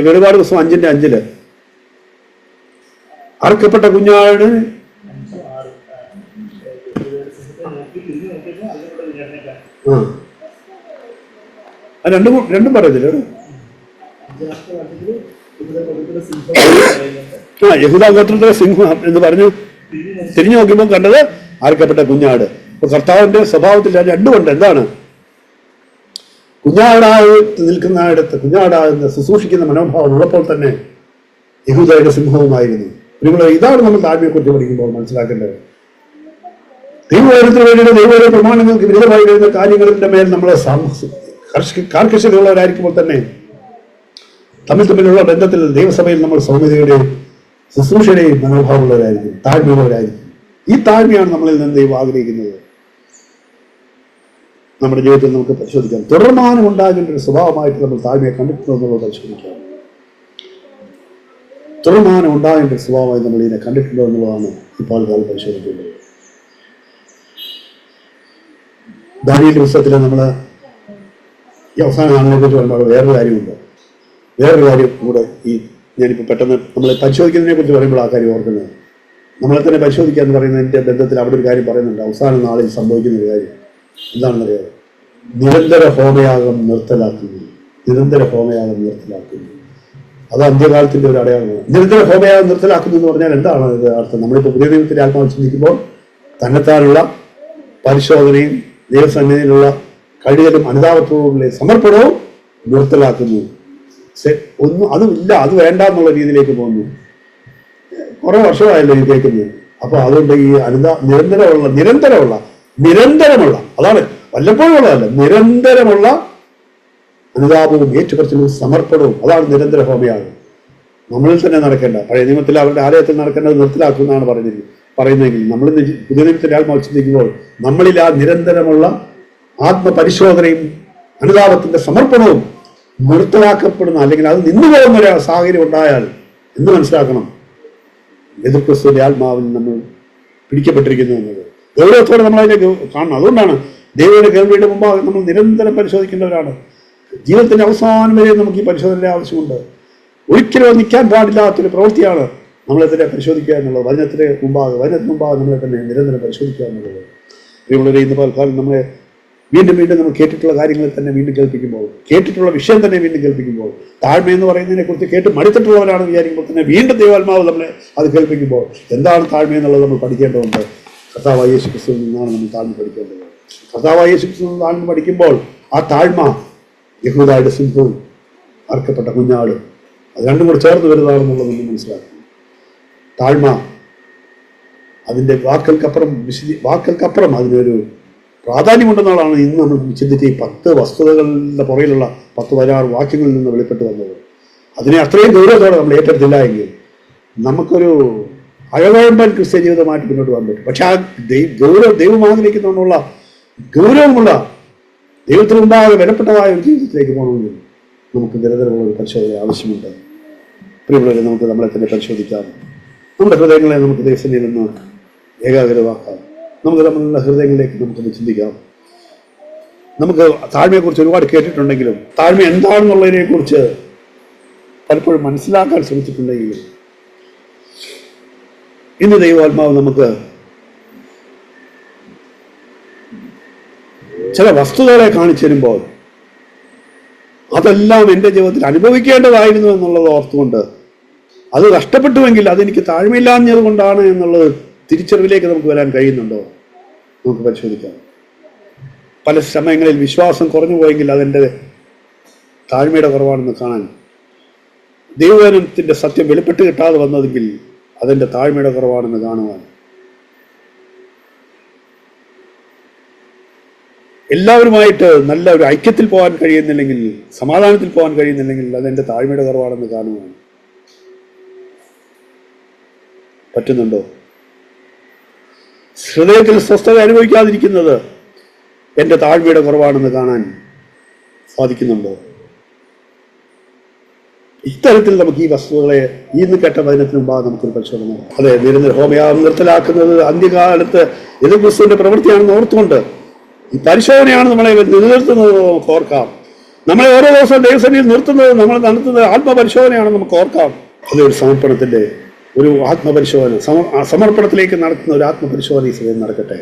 വെളിപാട് പുസ്തകം 5:5 അറക്കപ്പെട്ട കുഞ്ഞാട് രണ്ടും പറയത്തില്ല. യഹൂദ ഗോത്രത്തിലെ സിംഹം എന്ന് പറഞ്ഞു തിരിഞ്ഞു നോക്കിയപ്പോൾ കണ്ടത് അറക്കപ്പെട്ട കുഞ്ഞാട്. അപ്പൊ കർത്താവിന്റെ സ്വഭാവത്തിൽ രണ്ടുമുണ്ട്. എന്താണ്? കുഞ്ഞാടായി നിൽക്കുന്ന ഇടത്ത് കുഞ്ഞാടാകുന്ന ശുശ്രൂഷിക്കുന്ന മനോഭാവം ഉള്ളപ്പോൾ തന്നെ യഹൂദയുടെ സിംഹവുമായിരുന്നു. ഇതാണ് നമ്മൾ താഴ്മയെക്കുറിച്ച് പഠിക്കുമ്പോൾ മനസ്സിലാക്കേണ്ടത്. ദൈവവചനത്തിന് വേണ്ടിയിട്ട് ദൈവവചന പ്രമാണങ്ങൾക്ക് വിരുദ്ധമായി വരുന്ന കാര്യങ്ങളുടെ മേൽ നമ്മൾ കാർക്കശ്യതയുള്ളവരായിരിക്കുമ്പോൾ തന്നെ തമ്മിലുള്ള ബന്ധത്തിൽ ദൈവസഭയിൽ നമ്മൾ സൗമ്യതയുടെയും ശുശ്രൂഷയുടെയും മനോഭാവമുള്ളവരായിരിക്കും, താഴ്മയുള്ളവരായിരിക്കും. ഈ താഴ്മയാണ് നമ്മളിൽ നിന്ന് ദൈവം ആഗ്രഹിക്കുന്നത്. നമ്മുടെ ജീവിതത്തിൽ നമുക്ക് പരിശോധിക്കാം. തുടർമാനം ഉണ്ടാകേണ്ട ഒരു സ്വഭാവമായിട്ട് നമ്മൾ താഴ്മയെ കണ്ടിട്ടുണ്ടോ എന്നുള്ളത് പരിശോധിക്കാം. തുടർമാനം ഉണ്ടാകേണ്ട ഒരു സ്വഭാവമായി നമ്മൾ ഇതിനെ കണ്ടിട്ടുണ്ടോ എന്നുള്ളതാണ് ഇപ്പോൾ കാലം പരിശോധിക്കേണ്ടത്. ദാനിയേൽ പുസ്തകത്തിൽ നമ്മൾ ഈ അവസാന നാളിനെ കുറിച്ച് പറയുമ്പോൾ വേറൊരു കാര്യമുണ്ട്. വേറൊരു കാര്യം കൂടെ ഈ ഞാനിപ്പോൾ പെട്ടെന്ന് നമ്മളെ പരിശോധിക്കുന്നതിനെ കുറിച്ച് പറയുമ്പോൾ ആ കാര്യം ഓർക്കുന്നത്, നമ്മളെ തന്നെ പരിശോധിക്കുക എന്ന് പറയുന്നതിൻ്റെ ബന്ധത്തിൽ അവിടെ ഒരു കാര്യം പറയുന്നുണ്ട്. അവസാന നാളിൽ സംഭവിക്കുന്ന ഒരു കാര്യം എന്താണെന്നറിയാം? നിരന്തര ഹോമയാഗം നിർത്തലാക്കുന്നു. അത് അന്ത്യകാലത്തിന്റെ ഒരു അടയാളമാണ്. നിരന്തര ഹോമയാഗം നിർത്തലാക്കുന്നു എന്ന് പറഞ്ഞാൽ എന്താണ് ഇത് അർത്ഥം? നമ്മളിപ്പോൾ പുതിയ ദൈവത്തിന്റെ ആത്മാവ് ചിന്തിക്കുമ്പോൾ തന്നെത്താനുള്ള പരിശോധനയും ദൈവസന്നിധിയിലുള്ള കഴിയലും അനുതാപത്തോടുള്ള സമർപ്പണവും നിർത്തലാക്കുന്നു. അതുമില്ല, അത് വേണ്ട എന്നുള്ള രീതിയിലേക്ക് പോകുന്നു. കുറെ വർഷമായല്ലോ ഇത് കേൾക്കുന്നത്. അപ്പൊ അതുകൊണ്ട് ഈ നിരന്തരമുള്ള അതാണ് വല്ലപ്പോഴും ഉള്ളതല്ല, നിരന്തരമുള്ള അനുതാപവും ഏറ്റുപറച്ചിലും സമർപ്പണവും അതാണ് നിരന്തര ഹോമയാഗം. നമ്മളിൽ തന്നെ നടക്കേണ്ട, പഴയ നിയമത്തിൽ അവരുടെ ആലയത്തിൽ നടക്കേണ്ടത് നിർത്തലാക്കുന്നതാണ് പറയുന്നതെങ്കിൽ നമ്മളിന്ന് പുതിയ നിയമത്തിന്റെ ആത്മാവ് ചിന്തിക്കുമ്പോൾ നമ്മളിൽ ആ നിരന്തരമുള്ള ആത്മപരിശോധനയും അനുതാപത്തിന്റെ സമർപ്പണവും നിർത്തലാക്കപ്പെടുന്ന അല്ലെങ്കിൽ അത് നിന്നു പോകുന്ന ഒരു സാഹചര്യം ഉണ്ടായാൽ എന്ന് മനസ്സിലാക്കണം, എതിർ ക്രിസ്തുവിന്റെ ആത്മാവിൽ നമ്മൾ പിടിക്കപ്പെട്ടിരിക്കുന്നു എന്നത് ഗൗരവത്തോടെ നമ്മൾ അതിനെ കാണണം. അതുകൊണ്ടാണ് ദൈവയുടെ കേൾവിയുടെ മുമ്പാകെ നമ്മൾ നിരന്തരം പരിശോധിക്കേണ്ടവരാണ്. ജീവിതത്തിന്റെ അവസാനം വരെ നമുക്ക് ഈ പരിശോധനയുടെ ആവശ്യമുണ്ട്. ഒരിക്കലും നിൽക്കാൻ പാടില്ലാത്തൊരു പ്രവൃത്തിയാണ് നമ്മളെ തന്നെ പരിശോധിക്കുക എന്നുള്ളത്. വചനത്തിന് മുമ്പാകെ നമ്മളെ തന്നെ നിരന്തരം പരിശോധിക്കുക എന്നുള്ളത്. പ്രിയമുള്ളവരെ, ഇന്ന് പലക്കാലം നമ്മളെ വീണ്ടും നമ്മൾ കേട്ടിട്ടുള്ള കാര്യങ്ങൾ തന്നെ വീണ്ടും കേൾപ്പിക്കുമ്പോൾ, കേട്ടിട്ടുള്ള വിഷയം തന്നെ വീണ്ടും കേൾപ്പിക്കുമ്പോൾ, താഴ്മ എന്ന് പറയുന്നതിനെ കുറിച്ച് കേട്ട് മടുത്തിട്ടുള്ളവരാണ് വിചാരിക്കുമ്പോൾ തന്നെ വീണ്ടും ദൈവാത്മാവ് നമ്മളെ അത് കേൾപ്പിക്കുമ്പോൾ എന്താണ് താഴ്മ എന്നുള്ളത് നമ്മൾ പഠിക്കേണ്ടതുണ്ട്. കർത്താവായ യേശു ക്രിസ്തുവിൽ നിന്നാണ് നമ്മൾ താഴ്മ പഠിക്കേണ്ടത്. കർത്താവായ യേശു ക്രിസ്തുവിൽ നിന്ന് താഴ്മ പഠിക്കുമ്പോൾ ആ താഴ്മ യഹൂദയുടെ സിംഹവും അർക്കപ്പെട്ട കുഞ്ഞാട് അത് രണ്ടും കൂടെ ചേർന്ന് വരുന്നതാണെന്നുള്ളത് നമ്മൾ മനസ്സിലാക്കണം. താഴ്മ അതിൻ്റെ വാക്കൽക്കപ്പുറം അതിനൊരു പ്രാധാന്യമുണ്ടെന്നുള്ളതാണ് ഇന്ന് നമ്മൾ ചിന്തിച്ച് ഈ 10 വസ്തുതകളുടെ പുറയിലുള്ള 10-16 വാക്യങ്ങളിൽ നിന്ന് വെളിപ്പെട്ട് വന്നത്. അതിനെ അത്രയും ഗൗരവത്തോടെ നമ്മൾ ഏറ്റെടുത്തില്ല എങ്കിൽ നമുക്കൊരു അഴകഴമ്പൻ ക്രിസ്ത്യ ജീവിതമായിട്ട് മുന്നോട്ട് പോകാൻ പറ്റും. പക്ഷെ ആ ദൈവം ആഗ്രഹിക്കുന്നതുകൊണ്ടുള്ള ഗൗരവമുള്ള ദൈവത്തിന് മുമ്പാകെ വിലപ്പെട്ടതായ ഒരു ജീവിതത്തിലേക്ക് പോകണമെങ്കിൽ നമുക്ക് നിരന്തരമുള്ള ഒരു പരിശോധന ആവശ്യമുണ്ട്. പ്രിയമുള്ളവരെ, നമുക്ക് നമ്മളെ തന്നെ പരിശോധിക്കാം. നമ്മുടെ ഹൃദയങ്ങളെ നമുക്ക് ദൈവസന്നിധിയിൽ നിന്ന് ഏകാഗ്രമാക്കാം. നമുക്ക് നമ്മളുടെ ഹൃദയങ്ങളിലേക്ക് നമുക്കൊന്ന് ചിന്തിക്കാം. നമുക്ക് താഴ്മയെക്കുറിച്ച് ഒരുപാട് കേട്ടിട്ടുണ്ടെങ്കിലും താഴ്മ എന്താണെന്നുള്ളതിനെ കുറിച്ച് പലപ്പോഴും മനസ്സിലാക്കാൻ ശ്രമിച്ചിട്ടുണ്ടെങ്കിലും ഇന്ന് ദൈവാത്മാവ് നമുക്ക് ചില വസ്തുതകളെ കാണിച്ചു തരുമ്പോൾ അതെല്ലാം എൻ്റെ ജീവിതത്തിൽ അനുഭവിക്കേണ്ടതായിരുന്നു എന്നുള്ളത് ഓർത്തുകൊണ്ട് അത് നഷ്ടപ്പെട്ടുവെങ്കിൽ അതെനിക്ക് താഴ്മയില്ലാഞ്ഞത് കൊണ്ടാണ് എന്നുള്ളത് തിരിച്ചറിവിലേക്ക് നമുക്ക് വരാൻ കഴിയുന്നുണ്ടോ? നമുക്ക് പരിശോധിക്കാം. പല സമയങ്ങളിൽ വിശ്വാസം കുറഞ്ഞു പോയെങ്കിൽ അതെൻ്റെ താഴ്മയുടെ കുറവാണെന്ന് കാണാൻ, ദൈവവചനത്തിൻ്റെ സത്യം വെളിപ്പെട്ട് കിട്ടാതെ വന്നതെങ്കിൽ അതെൻ്റെ താഴ്മയുടെ കുറവാണെന്ന് കാണുവാൻ, എല്ലാവരുമായിട്ട് നല്ല ഒരു ഐക്യത്തിൽ പോകാൻ കഴിയുന്നില്ലെങ്കിൽ, സമാധാനത്തിൽ പോകാൻ കഴിയുന്നില്ലെങ്കിൽ അതെൻ്റെ താഴ്മയുടെ കുറവാണെന്ന് കാണുവാൻ പറ്റുന്നുണ്ടോ? ഹൃദയത്തിൽ സ്വസ്ഥത അനുഭവിക്കാതിരിക്കുന്നത് എൻ്റെ താഴ്മയുടെ കുറവാണെന്ന് കാണാൻ സാധിക്കുന്നുണ്ടോ? ഇത്തരത്തിൽ നമുക്ക് ഈ വസ്തുക്കളെ ഇന്ന് കേട്ട വചനത്തിന് മുമ്പാകെ നമുക്കൊരു പരിശോധന നടത്താം. അതെ, നിരന്തര ഹോമയാഗം നിർത്തലാക്കുന്നത് അന്ത്യകാലത്ത് എതിർ ക്രിസ്തുവിന്റെ പ്രവൃത്തിയാണെന്ന് ഓർത്തുകൊണ്ട് ഈ പരിശോധനയാണ് നമ്മളെ നിലനിർത്തുന്നത് നമുക്ക് ഓർക്കാം. നമ്മളെ ഓരോ ദിവസവും ദൈവസന്നിധിയിൽ നിർത്തുന്നത്, നമ്മൾ നടത്തുന്നത് ആത്മപരിശോധനയാണെന്ന് നമുക്ക് ഓർക്കാം. അതൊരു സമർപ്പണത്തിന്റെ ഒരു ആത്മപരിശോധന, സമർപ്പണത്തിലേക്ക് നടത്തുന്ന ഒരു ആത്മപരിശോധന ഈ സമയം നടക്കട്ടെ.